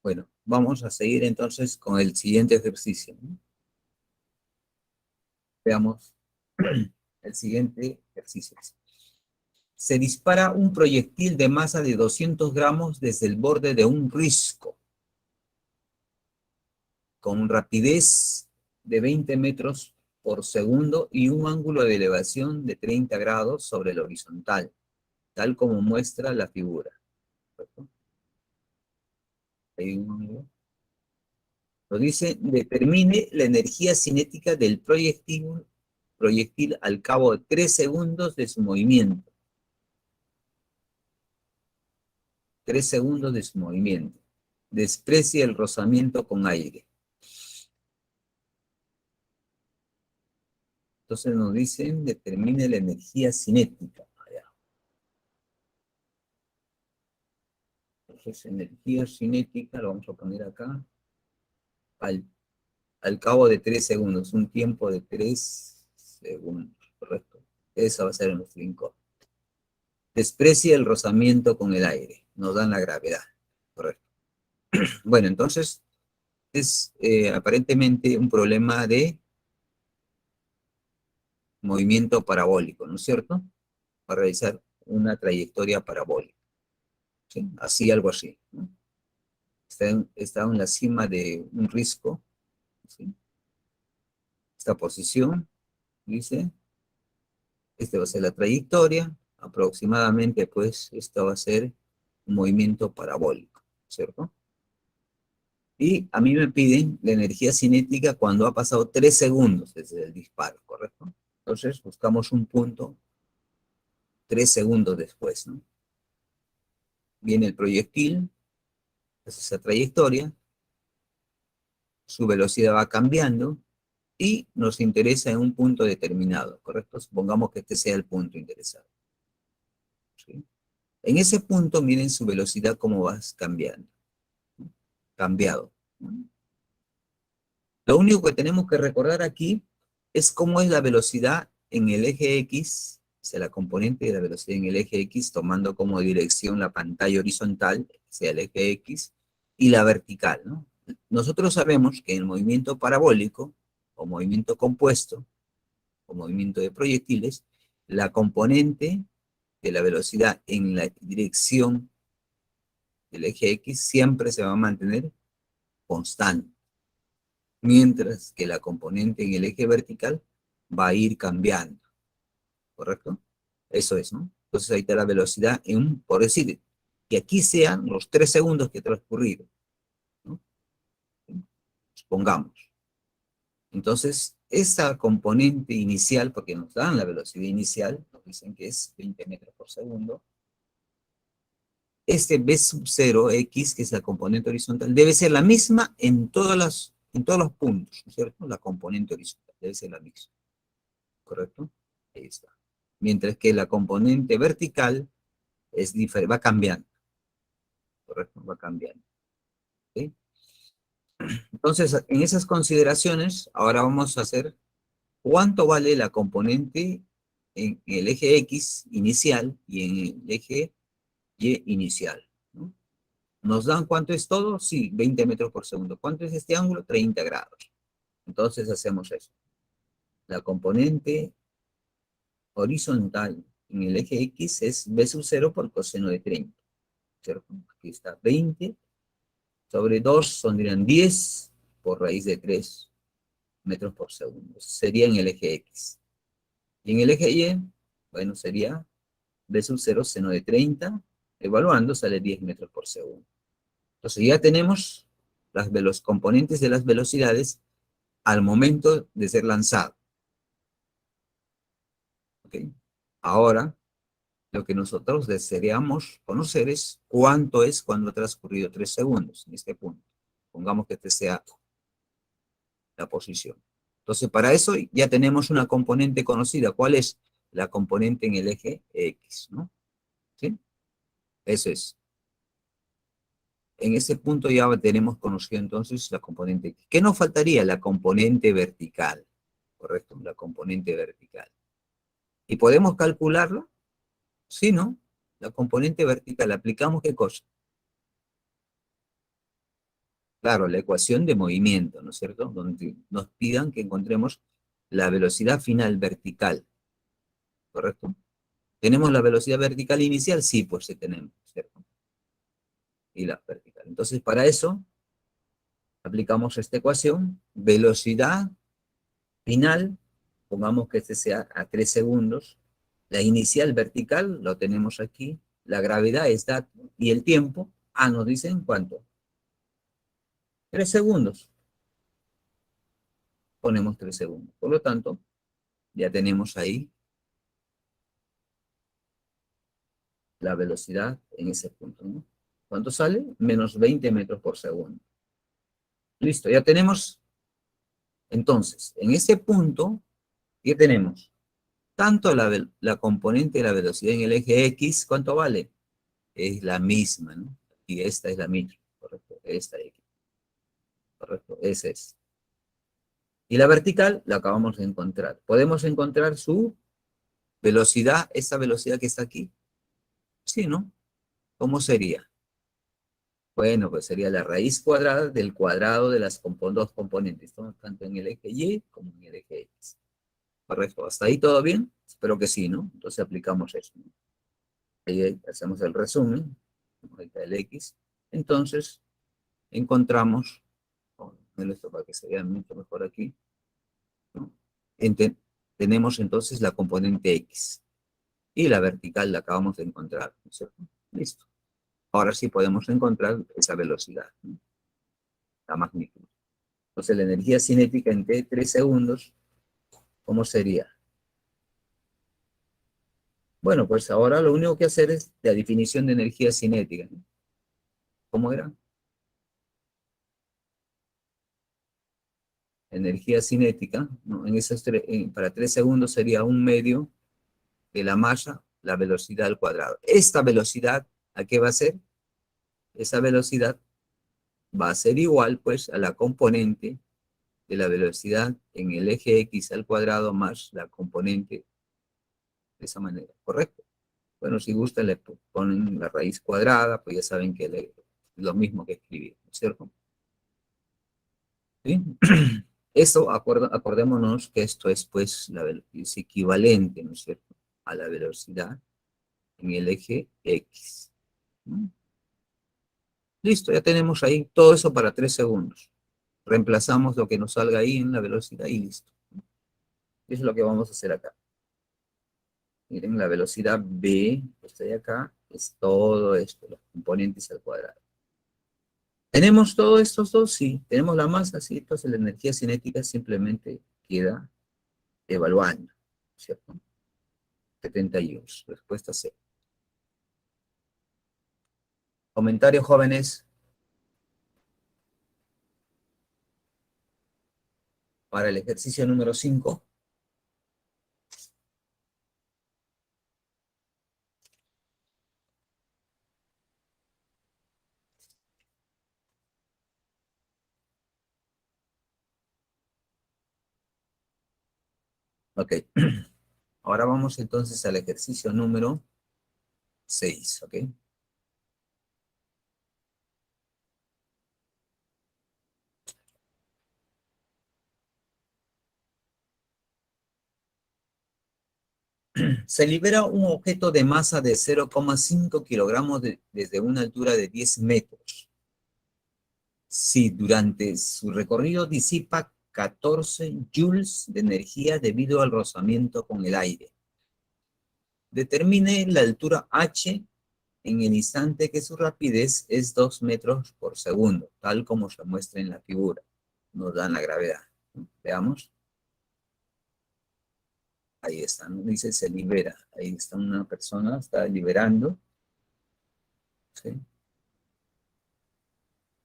Bueno, vamos a seguir entonces con el siguiente ejercicio, ¿no? Veamos el siguiente ejercicio. Se dispara un proyectil de masa de 200 gramos desde el borde de un risco con rapidez de 20 metros por segundo y un ángulo de elevación de 30 grados sobre el horizontal, tal como muestra la figura. ¿Correcto? Ahí lo dice, determine la energía cinética del proyectil al cabo de 3 segundos de su movimiento. 3 segundos de su movimiento. Desprecie el rozamiento con aire. Entonces nos dicen, determine la energía cinética. Entonces, energía cinética, lo vamos a poner acá, al, al cabo de 3 segundos, un tiempo de 3 segundos, ¿correcto? Esa va a ser nuestro incógnito. Desprecia el rozamiento con el aire, nos dan la gravedad, ¿correcto? Bueno, entonces, es aparentemente un problema de movimiento parabólico, ¿no es cierto? Para realizar una trayectoria parabólica, ¿sí? Así, algo así, ¿no? Está en la cima de un risco, ¿sí? Esta posición, dice, esta va a ser la trayectoria, aproximadamente, pues, esto va a ser un movimiento parabólico, ¿cierto? Y a mí me piden la energía cinética cuando ha pasado 3 segundos desde el disparo, ¿correcto? Entonces, buscamos un punto 3 segundos después, ¿no? Viene el proyectil, hace esa trayectoria, su velocidad va cambiando, y nos interesa en un punto determinado, ¿correcto? Supongamos que este sea el punto interesado. ¿Sí? En ese punto, miren su velocidad cómo va cambiando. Cambiado. Lo único que tenemos que recordar aquí es cómo es la velocidad en el eje X, o sea, la componente de la velocidad en el eje X, tomando como dirección la pantalla horizontal, o sea, el eje X, y la vertical, ¿no? Nosotros sabemos que en el movimiento parabólico, o movimiento compuesto, o movimiento de proyectiles, la componente de la velocidad en la dirección del eje X siempre se va a mantener constante, mientras que la componente en el eje vertical va a ir cambiando, ¿correcto? Eso es, ¿no? Entonces ahí está la velocidad por decir, que aquí sean los 3 segundos que transcurrido, ¿no? Supongamos. Entonces, esa componente inicial, porque nos dan la velocidad inicial, nos dicen que es 20 metros por segundo, este B sub 0, X, que es la componente horizontal, debe ser la misma en todos los puntos, ¿no es cierto? La componente horizontal debe ser la misma, ¿correcto? Ahí está. Mientras que la componente vertical es diferente, va cambiando, ¿correcto? Va cambiando. ¿Sí? Entonces, en esas consideraciones, ahora vamos a hacer cuánto vale la componente en el eje X inicial y en el eje Y inicial, ¿no? ¿Nos dan cuánto es todo? Sí, 20 metros por segundo. ¿Cuánto es este ángulo? 30 grados. Entonces hacemos eso. La componente horizontal en el eje X es B sub 0 por coseno de 30. ¿Cierto? Aquí está 20 sobre 2 son 10 por raíz de 3 metros por segundo. Eso sería en el eje X. Y en el eje Y, bueno, sería B sub 0 seno de 30, evaluando sale 10 metros por segundo. Entonces ya tenemos los componentes de las velocidades al momento de ser lanzado. ¿Okay? Ahora, lo que nosotros desearíamos conocer es cuánto es cuando ha transcurrido 3 segundos en este punto. Pongamos que este sea la posición. Entonces, para eso ya tenemos una componente conocida. ¿Cuál es? La componente en el eje X, ¿no? ¿Sí? Eso es. En ese punto ya tenemos conocido entonces la componente X. ¿Qué nos faltaría? La componente vertical. Correcto, la componente vertical. ¿Y podemos calcularlo? Sí, ¿no? La componente vertical, ¿aplicamos qué cosa? Claro, la ecuación de movimiento, ¿no es cierto? Donde nos pidan que encontremos la velocidad final vertical, ¿correcto? ¿Tenemos la velocidad vertical inicial? Sí, pues sí tenemos, ¿cierto? Y la vertical. Entonces, para eso, aplicamos esta ecuación, velocidad final, pongamos que este sea a 3 segundos, la inicial vertical, lo tenemos aquí, la gravedad está, y el tiempo, nos dicen cuánto, 3 segundos, ponemos 3 segundos, por lo tanto, ya tenemos ahí la velocidad en ese punto, ¿no? ¿Cuánto sale? Menos 20 metros por segundo. Listo, ya tenemos, entonces, en ese punto, ¿qué tenemos? Tanto la componente de la velocidad en el eje X, ¿cuánto vale? Es la misma, ¿no? Y esta es la misma, ¿correcto? Esta X, ¿correcto? Esa es. Y la vertical la acabamos de encontrar. Podemos encontrar su velocidad, esa velocidad que está aquí. Sí, ¿no? ¿Cómo sería? Bueno, pues sería la raíz cuadrada del cuadrado de las dos componentes, ¿no? Tanto en el eje Y como en el eje X. ¿Correcto? ¿Hasta ahí todo bien? Espero que sí, ¿no? Entonces aplicamos eso, ¿no? Ahí hacemos el resumen, ahí está el X. Entonces, encontramos, esto para que se vea mucho mejor aquí, ¿no? Tenemos entonces la componente X. Y la vertical la acabamos de encontrar, ¿no es cierto? Listo. Ahora sí podemos encontrar esa velocidad, ¿no? La magnitud. Entonces la energía cinética en T 3 segundos, ¿cómo sería? Bueno, pues ahora lo único que hacer es la definición de energía cinética, ¿no? ¿Cómo era? energía cinética, ¿no? Para 3 segundos sería 1/2 de la masa, la velocidad al cuadrado. Esta velocidad, ¿a qué va a ser? Esa velocidad va a ser igual, pues, a la componente de la velocidad en el eje X al cuadrado más la componente de esa manera, ¿correcto? Bueno, si gusta le ponen la raíz cuadrada, pues ya saben que es lo mismo que escribir, ¿no es cierto? ¿Sí? Esto, acordémonos que esto es, pues, es equivalente, ¿no es cierto?, a la velocidad en el eje X, ¿no? Listo, ya tenemos ahí todo eso para 3 segundos. Reemplazamos lo que nos salga ahí en la velocidad y listo. Eso es lo que vamos a hacer acá. Miren, la velocidad v, que está ahí acá, es todo esto, los componentes al cuadrado. ¿Tenemos todos estos dos? Sí. ¿Tenemos la masa? Sí. Entonces la energía cinética simplemente queda evaluando, ¿cierto? 71. Respuesta C. Comentarios, jóvenes, para el ejercicio número 5. Ok. Ahora vamos entonces al ejercicio número 6, ¿ok? Se libera un objeto de masa de 0,5 kilogramos desde una altura de 10 metros. Si durante su recorrido disipa 14 joules de energía debido al rozamiento con el aire. Determine la altura h en el instante que su rapidez es 2 metros por segundo, tal como se muestra en la figura. Nos dan la gravedad. Veamos. Ahí está, ¿no? Dice se libera. Ahí está una persona, está liberando. ¿Sí?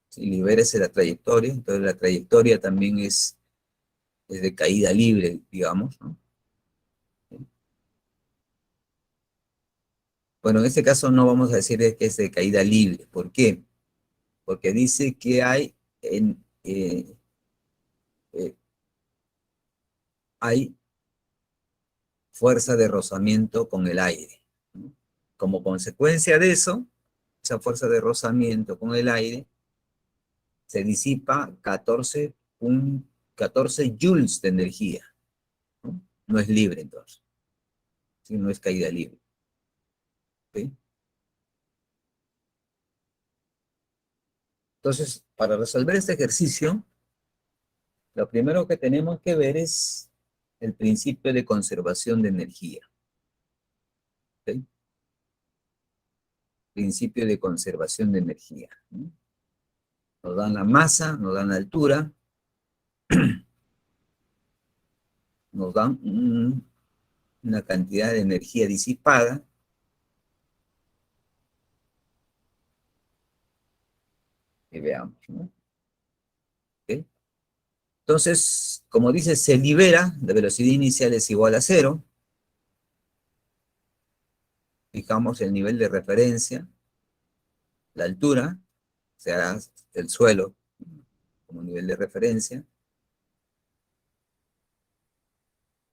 Si libérese la trayectoria, entonces la trayectoria también es de caída libre, digamos, ¿no? Bueno, en este caso no vamos a decir que es de caída libre. ¿Por qué? Porque dice que eh, hay fuerza de rozamiento con el aire, ¿no? Como consecuencia de eso, esa fuerza de rozamiento con el aire se disipa 14 joules de energía, ¿no? No es libre entonces, ¿sí? No es caída libre. ¿Sí? Entonces, para resolver este ejercicio, lo primero que tenemos que ver es el principio de conservación de energía. ¿Sí? Principio de conservación de energía, ¿no? Nos dan la masa, nos dan la altura, nos dan una cantidad de energía disipada, y veamos, ¿no? ¿Ok? Entonces, como dice, se libera, la velocidad inicial es igual a 0, fijamos el nivel de referencia, la altura, será el suelo como nivel de referencia,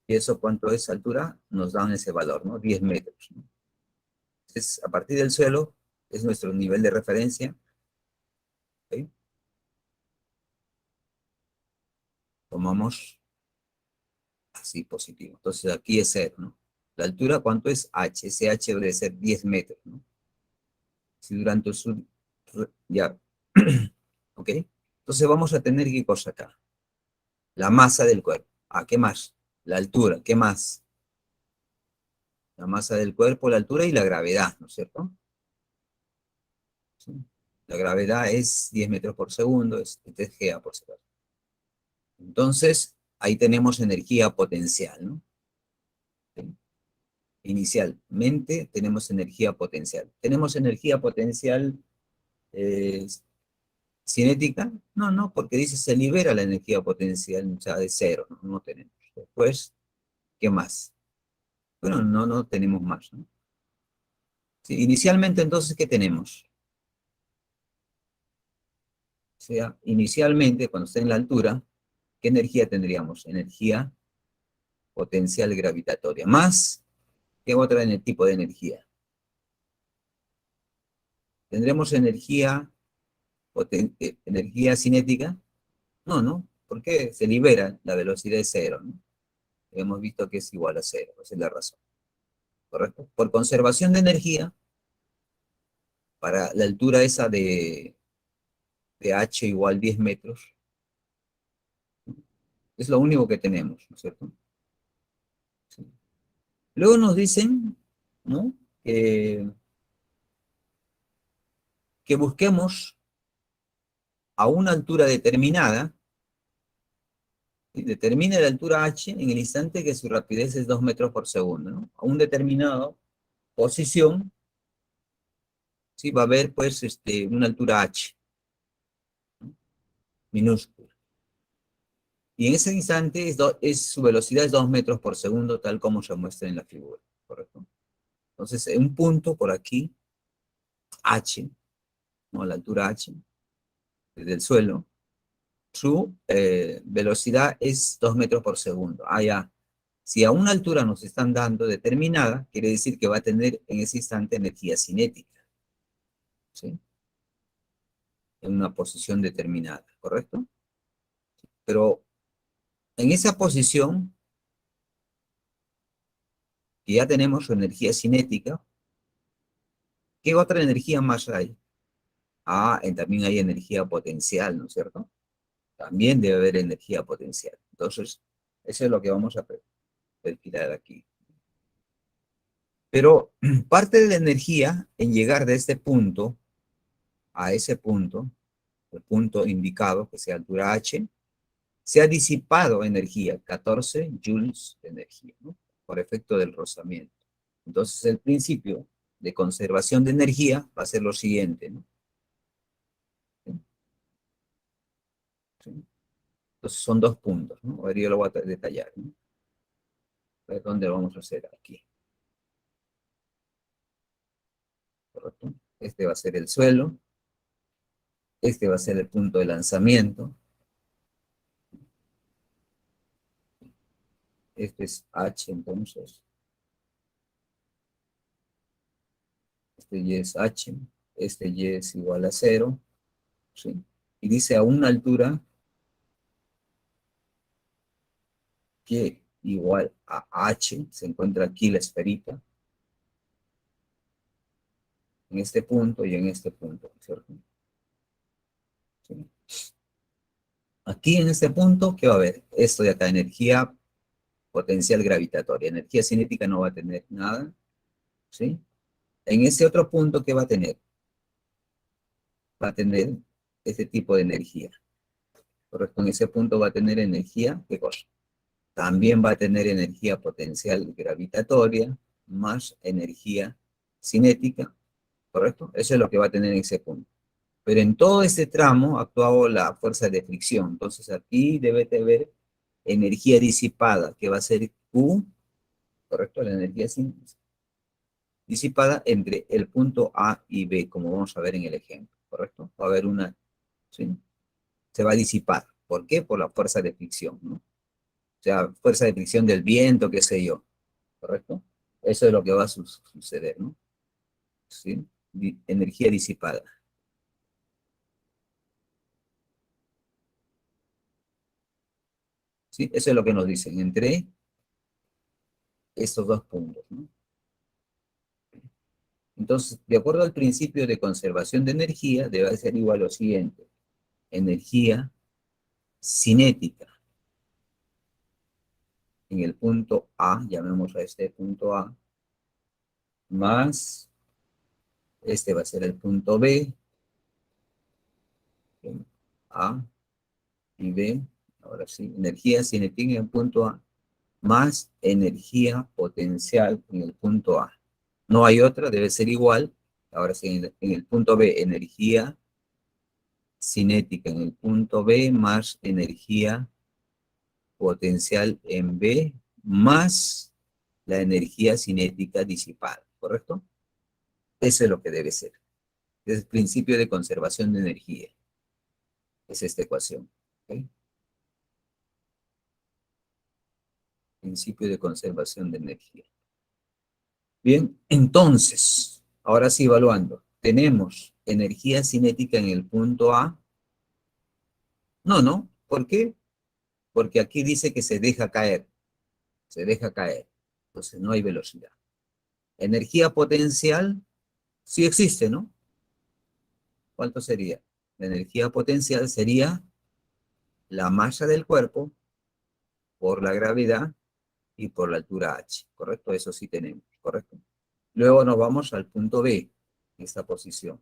y eso cuánto es altura, nos dan ese valor, ¿no? 10 metros, ¿no? Entonces, a partir del suelo, es nuestro nivel de referencia, ¿ok? Tomamos así positivo. Entonces aquí es 0, ¿no? La altura, ¿cuánto es? H. Ese H debe ser 10 metros, ¿no? Si durante su... Ya. ¿Ok? Entonces vamos a tener qué cosa acá. La masa del cuerpo. Ah, ¿qué más? La altura. ¿Qué más? La masa del cuerpo, la altura y la gravedad, ¿no es cierto? ¿Sí? La gravedad es 10 metros por segundo, es 3 GA por segundo. Entonces, ahí tenemos energía potencial, ¿no? ¿Sí? Inicialmente tenemos energía potencial. Tenemos energía potencial ¿Cinética? No, no, porque dice se libera la energía potencial, o sea, de cero, no, no tenemos. Después, ¿qué más? Bueno, no tenemos más, ¿no? Sí, inicialmente, entonces, ¿qué tenemos? O sea, inicialmente, cuando está en la altura, ¿qué energía tendríamos? Energía potencial gravitatoria. Más, ¿qué otra en el tipo de energía? ¿Tendremos energía cinética? No, no, porque se libera la velocidad de cero, ¿no? Hemos visto que es igual a cero, esa es la razón, ¿correcto? Por conservación de energía, para la altura esa de h igual 10 metros, es lo único que tenemos, ¿no es cierto? Sí. Luego nos dicen, ¿no? Que busquemos a una altura determinada, y determine la altura h en el instante que su rapidez es 2 metros por segundo, ¿no? A un determinado posición, ¿sí? Va a haber, pues, una altura h, ¿no? Minúscula. Y en ese instante su velocidad es 2 metros por segundo, tal como se muestra en la figura, ¿correcto? Entonces, en un punto por aquí, h, ¿no? La altura h, desde el suelo, su velocidad es 2 metros por segundo. Ah, ya. Si a una altura nos están dando determinada, quiere decir que va a tener en ese instante energía cinética, ¿sí? En una posición determinada, ¿correcto? Pero en esa posición, que ya tenemos su energía cinética, ¿qué otra energía más hay? Ah, también hay energía potencial, ¿no es cierto? También debe haber energía potencial. Entonces, eso es lo que vamos a perfilar aquí. Pero parte de la energía en llegar de este punto a ese punto, el punto indicado, que sea altura h, se ha disipado energía, 14 joules de energía, ¿no? Por efecto del rozamiento. Entonces, el principio de conservación de energía va a ser lo siguiente, ¿no? ¿Sí? ¿Sí? Entonces, son dos puntos, ¿no? A ver, yo lo voy a detallar, ¿no? A ver dónde lo vamos a hacer aquí, ¿correcto? Este va a ser el suelo, este va a ser el punto de lanzamiento, este es H, entonces, este Y es H, este Y es igual a cero, ¿sí? Y dice a una altura que igual a H, se encuentra aquí la esferita, en este punto y en este punto, ¿cierto? ¿Sí? Aquí en este punto, ¿qué va a haber? Esto de acá, energía potencial gravitatoria. Energía cinética no va a tener nada, ¿sí? En ese otro punto, ¿qué va a tener? Va a tener este tipo de energía. Correcto, en ese punto va a tener energía, ¿qué cosa? También va a tener energía potencial gravitatoria más energía cinética, ¿correcto? Eso es lo que va a tener en ese punto. Pero en todo este tramo ha actuado la fuerza de fricción. Entonces aquí debe de haber energía disipada, que va a ser Q, ¿correcto? La energía disipada entre el punto A y B, como vamos a ver en el ejemplo, ¿correcto? Va a haber una, ¿sí? Se va a disipar. ¿Por qué? Por la fuerza de fricción, ¿no? O sea, fuerza de fricción del viento, qué sé yo, ¿correcto? Eso es lo que va a suceder, ¿no? ¿Sí? Energía disipada. ¿Sí? Eso es lo que nos dicen entre estos dos puntos, ¿no? Entonces, de acuerdo al principio de conservación de energía, debe ser igual a lo siguiente. Energía cinética en el punto A, llamemos a este punto A, más, este va a ser el punto B, A y B, ahora sí, energía cinética en el punto A, más energía potencial en el punto A. No hay otra, debe ser igual. Ahora sí, en el punto B, energía cinética en el punto B más energía potencial en B más la energía cinética disipada, ¿correcto? Eso es lo que debe ser. Es el principio de conservación de energía. Es esta ecuación. ¿Ok? Principio de conservación de energía. Bien, entonces, ahora sí evaluando. Tenemos energía cinética en el punto A. No, no. ¿Por qué? Porque aquí dice que se deja caer. Se deja caer. Entonces no hay velocidad. Energía potencial sí existe, ¿no? ¿Cuánto sería? La energía potencial sería la masa del cuerpo por la gravedad y por la altura h, ¿correcto? Eso sí tenemos, ¿correcto? Luego nos vamos al punto B, en esta posición,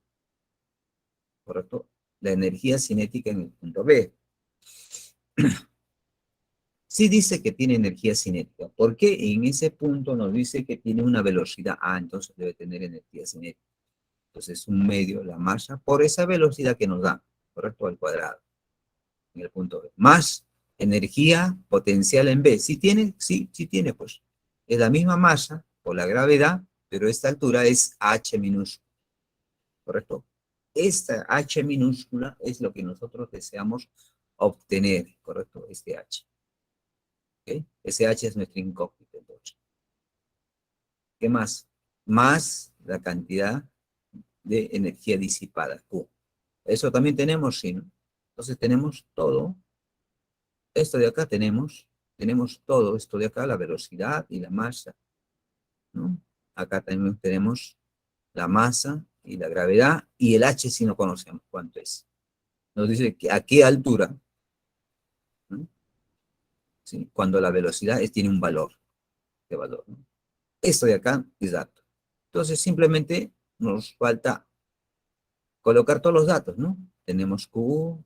¿correcto? La energía cinética en el punto B. Sí dice que tiene energía cinética. ¿Por qué en ese punto nos dice que tiene una velocidad A? Entonces debe tener energía cinética. Entonces un medio, la masa, por esa velocidad que nos da, ¿correcto? Al cuadrado, en el punto B. Más energía potencial en B. ¿Sí tiene? Sí, sí tiene, pues. Es la misma masa por la gravedad, pero esta altura es h minúscula, ¿correcto? Esta h minúscula es lo que nosotros deseamos obtener, ¿correcto? Este h. ¿Ok? Ese h es nuestra incógnita, entonces. ¿Qué más? Más la cantidad de energía disipada, Q. Eso también tenemos, sí, ¿no? Entonces tenemos todo. Esto de acá tenemos todo esto de acá, la velocidad y la masa, ¿no? Acá también tenemos la masa y la gravedad, y el h si no conocemos cuánto es. Nos dice que a qué altura, ¿no? ¿Sí? Cuando la velocidad tiene un valor, de valor, ¿no? Esto de acá es dato. Entonces simplemente nos falta colocar todos los datos, ¿no? Tenemos Q,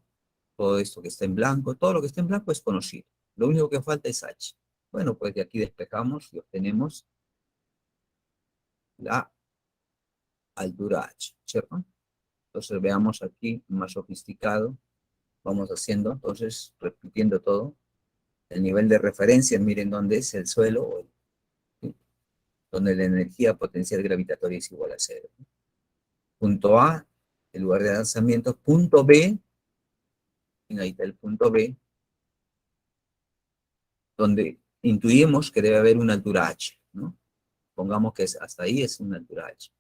todo esto que está en blanco, todo lo que está en blanco es conocido. Lo único que falta es h. Bueno, pues de aquí despejamos y obtenemos la altura h, ¿cierto? Entonces veamos aquí más sofisticado, vamos haciendo, entonces repitiendo todo. El nivel de referencia, miren dónde es el suelo, ¿sí? Donde la energía potencial gravitatoria es igual a cero. Punto A, el lugar de lanzamiento. Punto B, y ahí está el punto B, donde intuimos que debe haber una altura h, ¿no? Pongamos que hasta ahí es una altura h,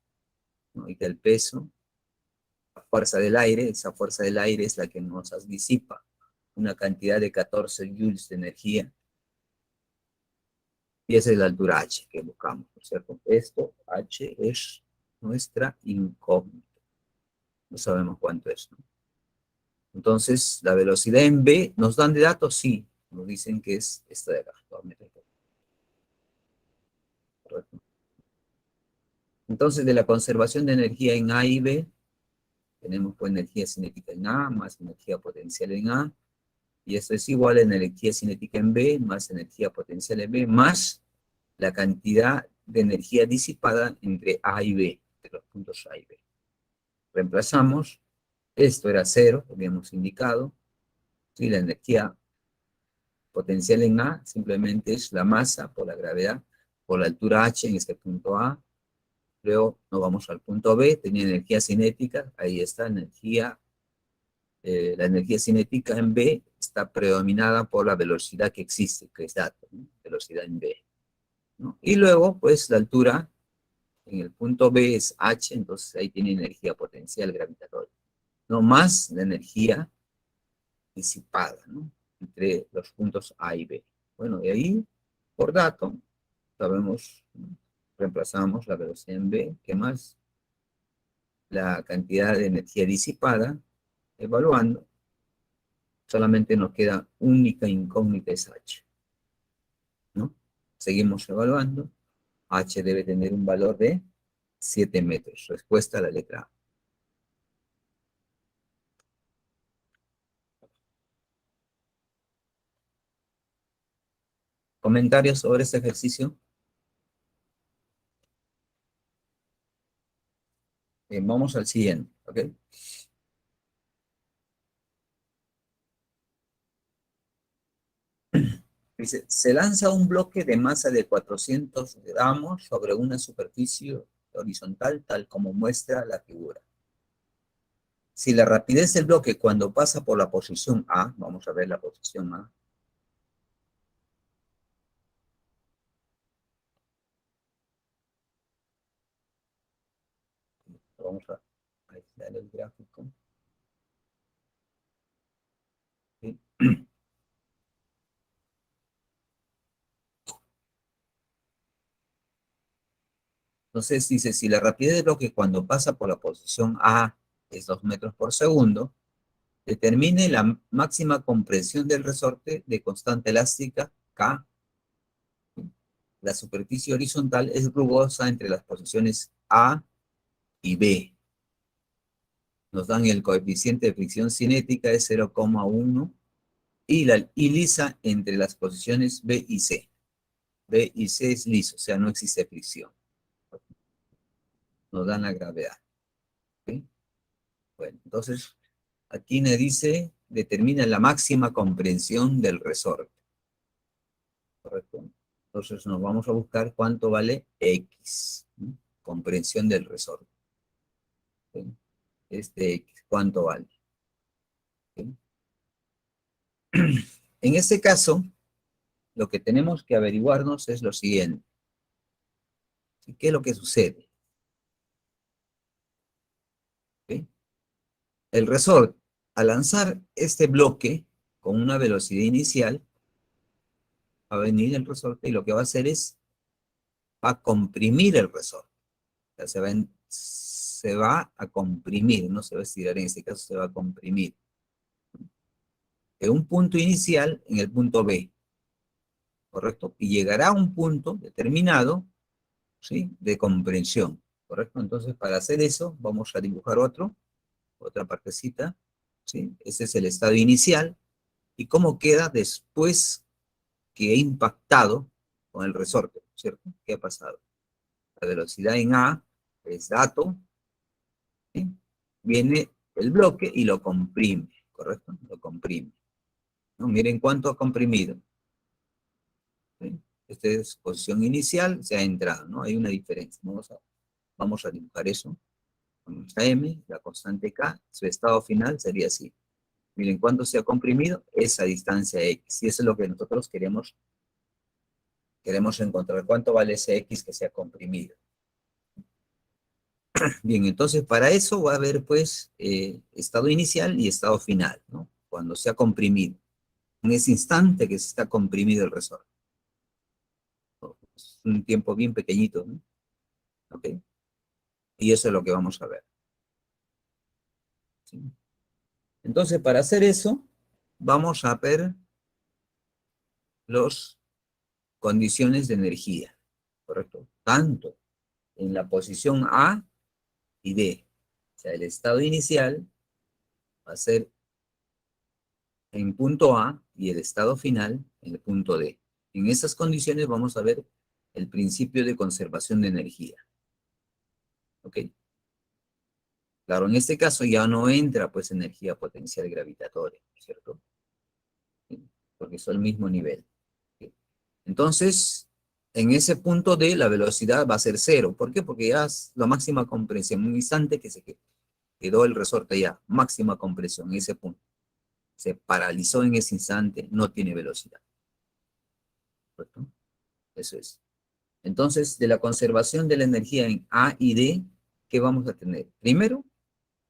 ¿no? Ahí está el peso, la fuerza del aire, esa fuerza del aire es la que nos disipa una cantidad de 14 joules de energía, y esa es la altura h que buscamos, ¿no es cierto? Esto, h, es nuestra incógnita. No sabemos cuánto es, ¿no? Entonces, la velocidad en B, ¿nos dan de datos? Sí, nos dicen que es esta de acá. Correcto. Entonces, de la conservación de energía en A y B, tenemos pues energía cinética en A más energía potencial en A, y esto es igual a energía cinética en B más energía potencial en B, más la cantidad de energía disipada entre A y B, de los puntos A y B. Reemplazamos, esto era cero, lo habíamos indicado, y la energía potencial en A simplemente es la masa por la gravedad, por la altura h en este punto A. Luego nos vamos al punto B, tenía energía cinética, ahí está la energía cinética en B está predominada por la velocidad que existe, que es dato, ¿no? Velocidad en B, ¿no? Y luego, pues la altura en el punto B es h, entonces ahí tiene energía potencial gravitatoria, no más la energía disipada, ¿no? Entre los puntos A y B. Bueno, de ahí, por dato, sabemos, ¿no? Reemplazamos la velocidad en B, ¿qué más? La cantidad de energía disipada, evaluando, solamente nos queda única incógnita es H, ¿no? Seguimos evaluando, H debe tener un valor de 7 metros. Respuesta a la letra A. ¿Comentarios sobre este ejercicio? Vamos al siguiente, ¿ok? Dice, se lanza un bloque de masa de 400 gramos sobre una superficie horizontal, tal como muestra la figura. Si la rapidez del bloque cuando pasa por la posición A, vamos a ver la posición A, vamos a aislar el gráfico. ¿Sí? Entonces dice, si la rapidez del bloque cuando pasa por la posición A es 2 metros por segundo, determine la máxima compresión del resorte de constante elástica K. La superficie horizontal es rugosa entre las posiciones A y B. Nos dan el coeficiente de fricción cinética es 0,1 y lisa entre las posiciones B y C. B y C es liso, o sea, no existe fricción. Nos dan la gravedad. ¿Sí? Bueno, entonces, aquí me dice, determina la máxima comprensión del resorte. ¿Correcto? Entonces nos vamos a buscar cuánto vale X, ¿no? Comprensión del resorte. ¿Sí? Este X, ¿cuánto vale? ¿Sí? En este caso, lo que tenemos que averiguarnos es lo siguiente. ¿Sí? ¿Qué es lo que sucede? ¿Sí? El resorte, al lanzar este bloque con una velocidad inicial, va a venir el resorte y lo que va a hacer es, va a comprimir el resorte. O sea, se va a comprimir, no se va a estirar, en este caso se va a comprimir. De un punto inicial en el punto B, ¿correcto? Y llegará a un punto determinado, ¿sí? De comprensión, ¿correcto? Entonces, para hacer eso, vamos a dibujar otra partecita, ¿sí? Ese es el estado inicial. ¿Y cómo queda después que he impactado con el resorte, ¿cierto? ¿Qué ha pasado? La velocidad en A es dato, ¿sí? Viene el bloque y lo comprime, ¿correcto? Lo comprime, ¿no? Miren cuánto ha comprimido, ¿sí? Esta es posición inicial, se ha entrado, ¿no? Hay una diferencia. Vamos a dibujar eso. Vamos a M, la constante K, su estado final sería así. Miren cuánto se ha comprimido esa distancia X. Y eso es lo que nosotros queremos encontrar. ¿Cuánto vale ese X que se ha comprimido? Bien, entonces para eso va a haber pues estado inicial y estado final, ¿no? Cuando se ha comprimido. En ese instante que se está comprimido el resorte. Es un tiempo bien pequeñito, ¿no? ¿Ok? Y eso es lo que vamos a ver. ¿Sí? Entonces, para hacer eso, vamos a ver las condiciones de energía, ¿correcto? Tanto en la posición A y D. O sea, el estado inicial va a ser en punto A y el estado final en el punto D. En esas condiciones vamos a ver el principio de conservación de energía. ¿Ok? Claro, en este caso ya no entra pues energía potencial gravitatoria, ¿cierto? ¿Sí? Porque son el mismo nivel. ¿Sí? Entonces, en ese punto D la velocidad va a ser cero. ¿Por qué? Porque ya es la máxima compresión. Un instante que se quedó el resorte ya, máxima compresión en ese punto. Se paralizó en ese instante, no tiene velocidad. ¿Correcto? Eso es. Entonces, de la conservación de la energía en A y D, ¿qué vamos a tener? Primero,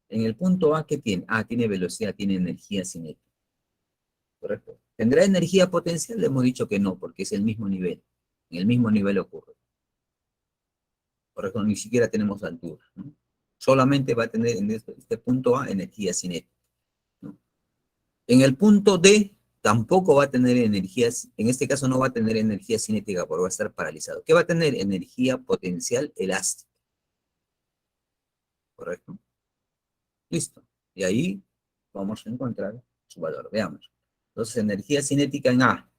en el punto A, ¿qué tiene? Ah, tiene velocidad, tiene energía cinética. ¿Correcto? ¿Tendrá energía potencial? Le hemos dicho que no, porque es el mismo nivel. En el mismo nivel ocurre. ¿Correcto? Ni siquiera tenemos altura, ¿no? Solamente va a tener en este punto A energía cinética, ¿no? En el punto D tampoco va a tener energía, en este caso no va a tener energía cinética porque va a estar paralizado. ¿Qué va a tener? Energía potencial elástica. ¿Correcto? Listo. Y ahí vamos a encontrar su valor. Veamos. Entonces, energía cinética en A.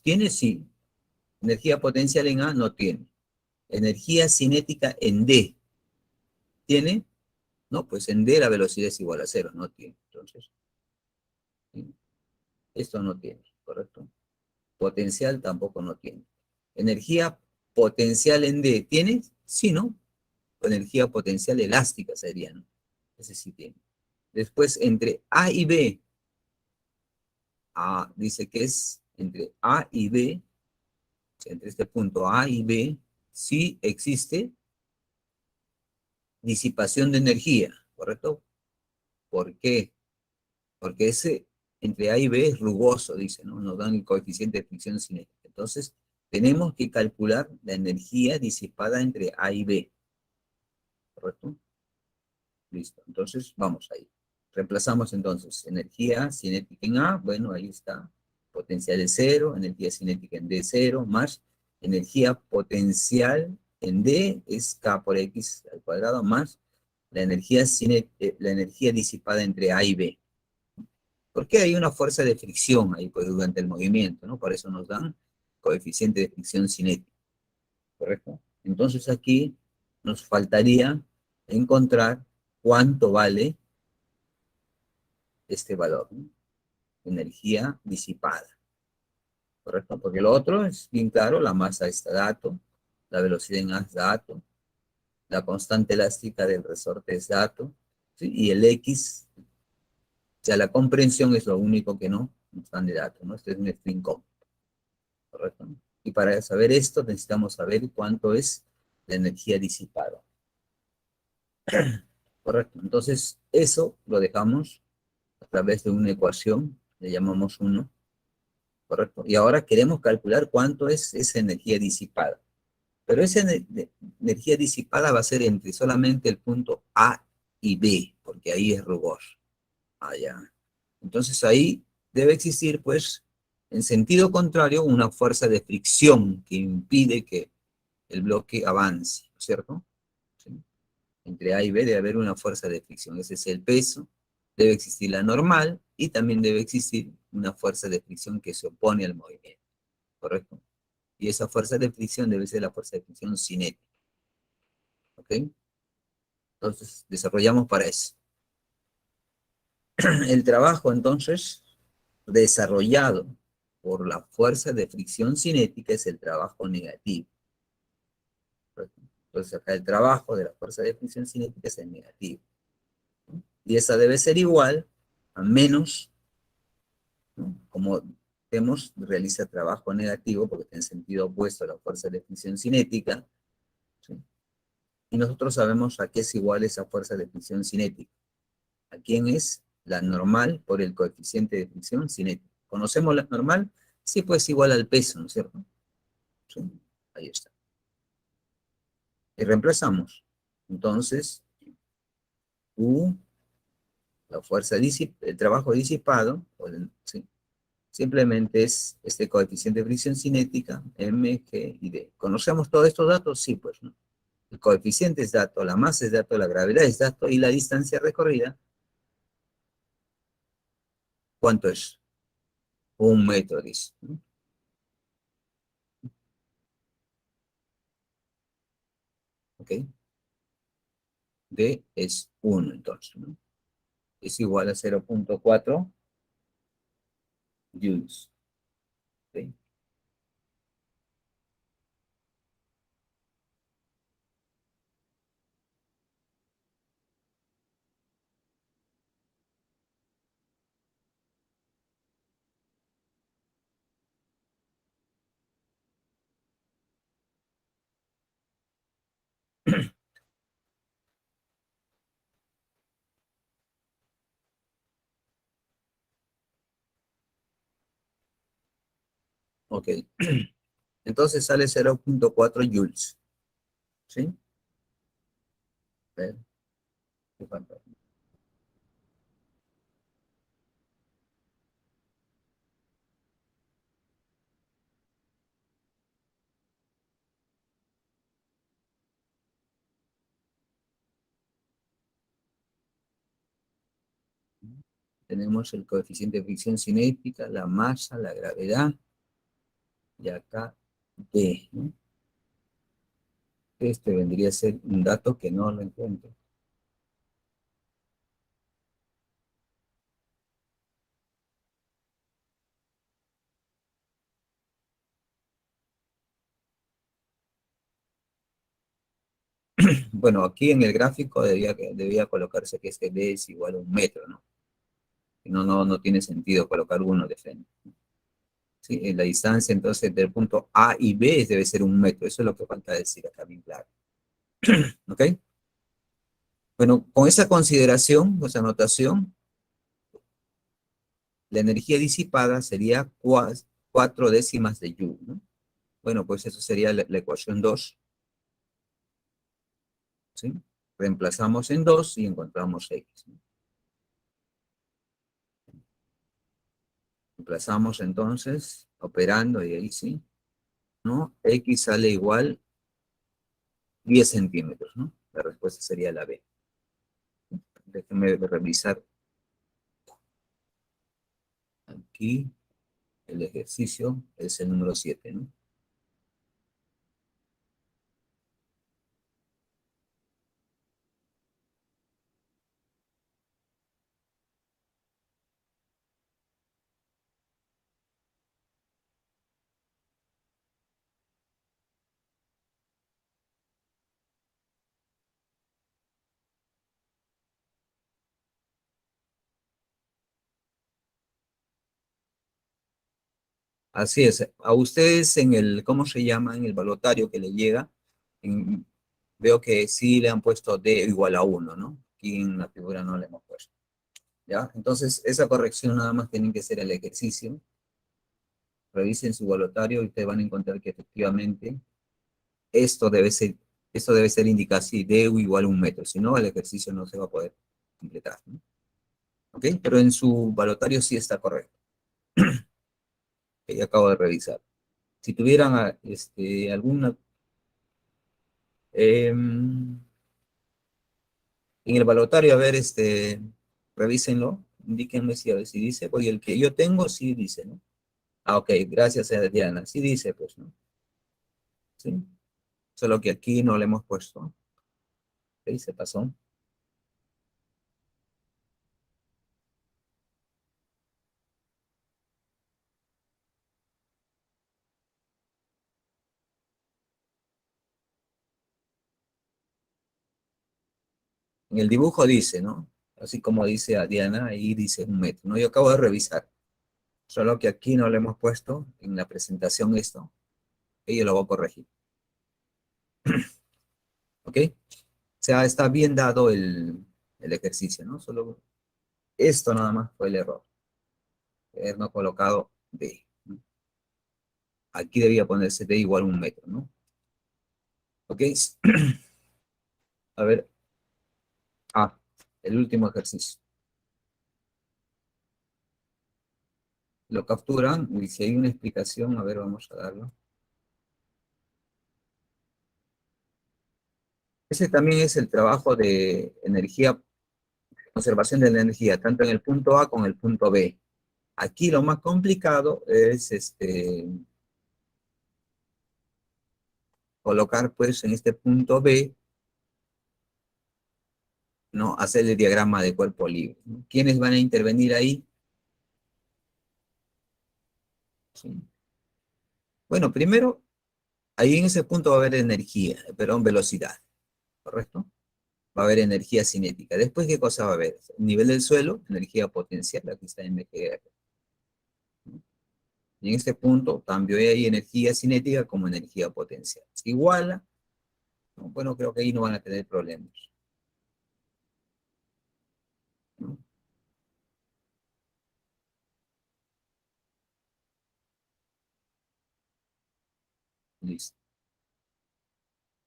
¿Tiene? Sí. Energía potencial en A no tiene. Energía cinética en D. ¿Tiene? No, pues en D la velocidad es igual a cero. No tiene. Entonces, ¿sí? Esto no tiene. ¿correcto? Potencial tampoco no tiene. Energía potencial en D, ¿tiene? Sí, ¿no? Energía potencial elástica sería, ¿no? Ese sí tiene. Después, entre A y B, dice que es entre A y B, o sea, entre este punto A y B, sí existe disipación de energía, ¿correcto? ¿Por qué? Porque ese entre A y B es rugoso, dice, ¿no? Nos dan el coeficiente de fricción cinética. Entonces, tenemos que calcular la energía disipada entre A y B, ¿correcto? Listo. Entonces, vamos ahí. Reemplazamos entonces energía cinética en A, bueno, ahí está. Potencial de cero, energía cinética en D cero, más energía potencial en D es K por X al cuadrado, más la energía disipada entre A y B. Porque hay una fuerza de fricción ahí pues, durante el movimiento, ¿no? Por eso nos dan coeficiente de fricción cinética, ¿correcto? Entonces aquí nos faltaría encontrar cuánto vale este valor, ¿no? Energía disipada, ¿correcto? Porque lo otro es bien claro, la masa está dato, la velocidad en A es dato, la constante elástica del resorte es dato, ¿sí? Y el X, o sea, la comprensión es lo único que no están de dato, ¿no? Este es un string comp, ¿correcto? Y para saber esto necesitamos saber cuánto es la energía disipada, ¿correcto? Entonces, eso lo dejamos a través de una ecuación, le llamamos 1, ¿correcto? Y ahora queremos calcular cuánto es esa energía disipada. Pero esa energía disipada va a ser entre solamente el punto A y B, porque ahí es rugor. Allá. Entonces ahí debe existir, pues, en sentido contrario, una fuerza de fricción que impide que el bloque avance, ¿no es cierto? ¿Sí? Entre A y B debe haber una fuerza de fricción, ese es el peso, debe existir la normal y también debe existir una fuerza de fricción que se opone al movimiento, ¿correcto? Y esa fuerza de fricción debe ser la fuerza de fricción cinética, ¿ok? Entonces, desarrollamos para eso. El trabajo, entonces, desarrollado por la fuerza de fricción cinética es el trabajo negativo, ¿correcto? Entonces, acá el trabajo de la fuerza de fricción cinética es el negativo, ¿no? Y esa debe ser igual a menos, ¿no? Como vemos, realiza trabajo negativo porque está en sentido opuesto a la fuerza de fricción cinética, ¿sí? Y nosotros sabemos a qué es igual esa fuerza de fricción cinética. ¿A quién es? La normal por el coeficiente de fricción cinética. ¿Conocemos la normal? Sí, pues igual al peso, ¿no es cierto? Sí, ahí está. Y reemplazamos. Entonces, U, la fuerza el trabajo disipado, sí, simplemente es este coeficiente de fricción cinética, M, G y D. ¿Conocemos todos estos datos? Sí, pues, ¿no? El coeficiente es dato, la masa es dato, la gravedad es dato, y la distancia recorrida, ¿cuánto es? 1 metro, dice, ¿no? ¿Ok? D es 1, entonces, ¿no? Es igual a 0.4 joules, ¿ok? Ok. Entonces sale 0.4 joules, ¿sí? A ver, ¿qué falta? Tenemos el coeficiente de fricción cinética, la masa, la gravedad, y acá D, ¿no? Este vendría a ser un dato que no lo encuentro. Bueno, aquí en el gráfico debía colocarse que este D es igual a 1 metro, ¿no? No, no tiene sentido colocar uno de frente. ¿Sí? La distancia entonces del punto A y B debe ser 1 metro. Eso es lo que falta decir acá bien claro. ¿Ok? Bueno, con esa consideración, esa anotación, la energía disipada sería 4 décimas de Joule, ¿no? Bueno, pues eso sería la ecuación 2, ¿sí? Reemplazamos en 2 y encontramos X, ¿no? Reemplazamos entonces, operando, y ahí sí, ¿no? X sale igual 10 centímetros, ¿no? La respuesta sería la B. Déjenme revisar aquí el ejercicio, es el número 7, ¿no? Así es. A ustedes en el, ¿cómo se llama? En el balotario que le llega, en- veo que sí le han puesto D igual a 1, ¿no? Aquí en la figura no le hemos puesto. ¿Ya? Entonces, esa corrección nada más tienen que hacer el ejercicio. Revisen su balotario y ustedes van a encontrar que efectivamente esto debe ser, esto debe ser indicado así, D igual a 1 metro. Si no, el ejercicio no se va a poder completar, ¿no? ¿Ok? Pero en su balotario sí está correcto, que ya acabo de revisar. Si tuvieran alguna en el balotario, a ver, revísenlo, indíquenme si, a ver si dice, porque el que yo tengo sí dice, ¿no? Ah, ok, gracias a Diana, sí dice, pues, ¿no? Sí, solo que aquí no le hemos puesto, ok, se pasó. En el dibujo dice, ¿no? Así como dice a Diana, ahí dice 1 metro, ¿no? Yo acabo de revisar, solo que aquí no le hemos puesto en la presentación esto, que yo lo voy a corregir, ¿ok? O sea, está bien dado el ejercicio, ¿no? Solo esto nada más fue el error. Haber no colocado D, ¿no? Aquí debía ponerse D igual a 1 metro, ¿no? ¿Ok? A ver, el último ejercicio. Lo capturan, y si hay una explicación, a ver, vamos a darlo. Ese también es el trabajo de energía, conservación de la energía, tanto en el punto A como en el punto B. Aquí lo más complicado es colocar, pues, en este punto B, ¿no? Hacer el diagrama de cuerpo libre, ¿no? ¿Quiénes van a intervenir ahí? Sí. Bueno, primero, ahí en ese punto va a haber energía, perdón, velocidad, ¿correcto? Va a haber energía cinética. Después, ¿qué cosa va a haber? Nivel del suelo, energía potencial, aquí está MGR. Y en este punto, cambio ahí energía cinética como energía potencial. Se iguala, ¿no? Bueno, creo que ahí no van a tener problemas, ¿no? Listo.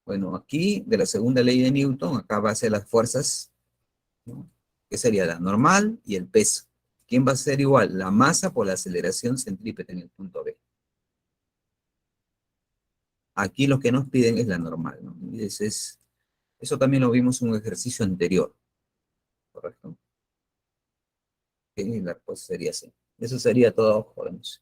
Bueno, aquí, de la segunda ley de Newton, acá va a ser las fuerzas, ¿no? Que sería la normal y el peso. ¿Quién va a ser igual? La masa por la aceleración centrípeta en el punto B. Aquí lo que nos piden es la normal, ¿no? Y eso también lo vimos en un ejercicio anterior, ¿correcto? Que la respuesta sería así. Eso sería todo, jóvenes.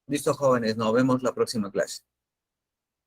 Listo, jóvenes, nos vemos la próxima clase.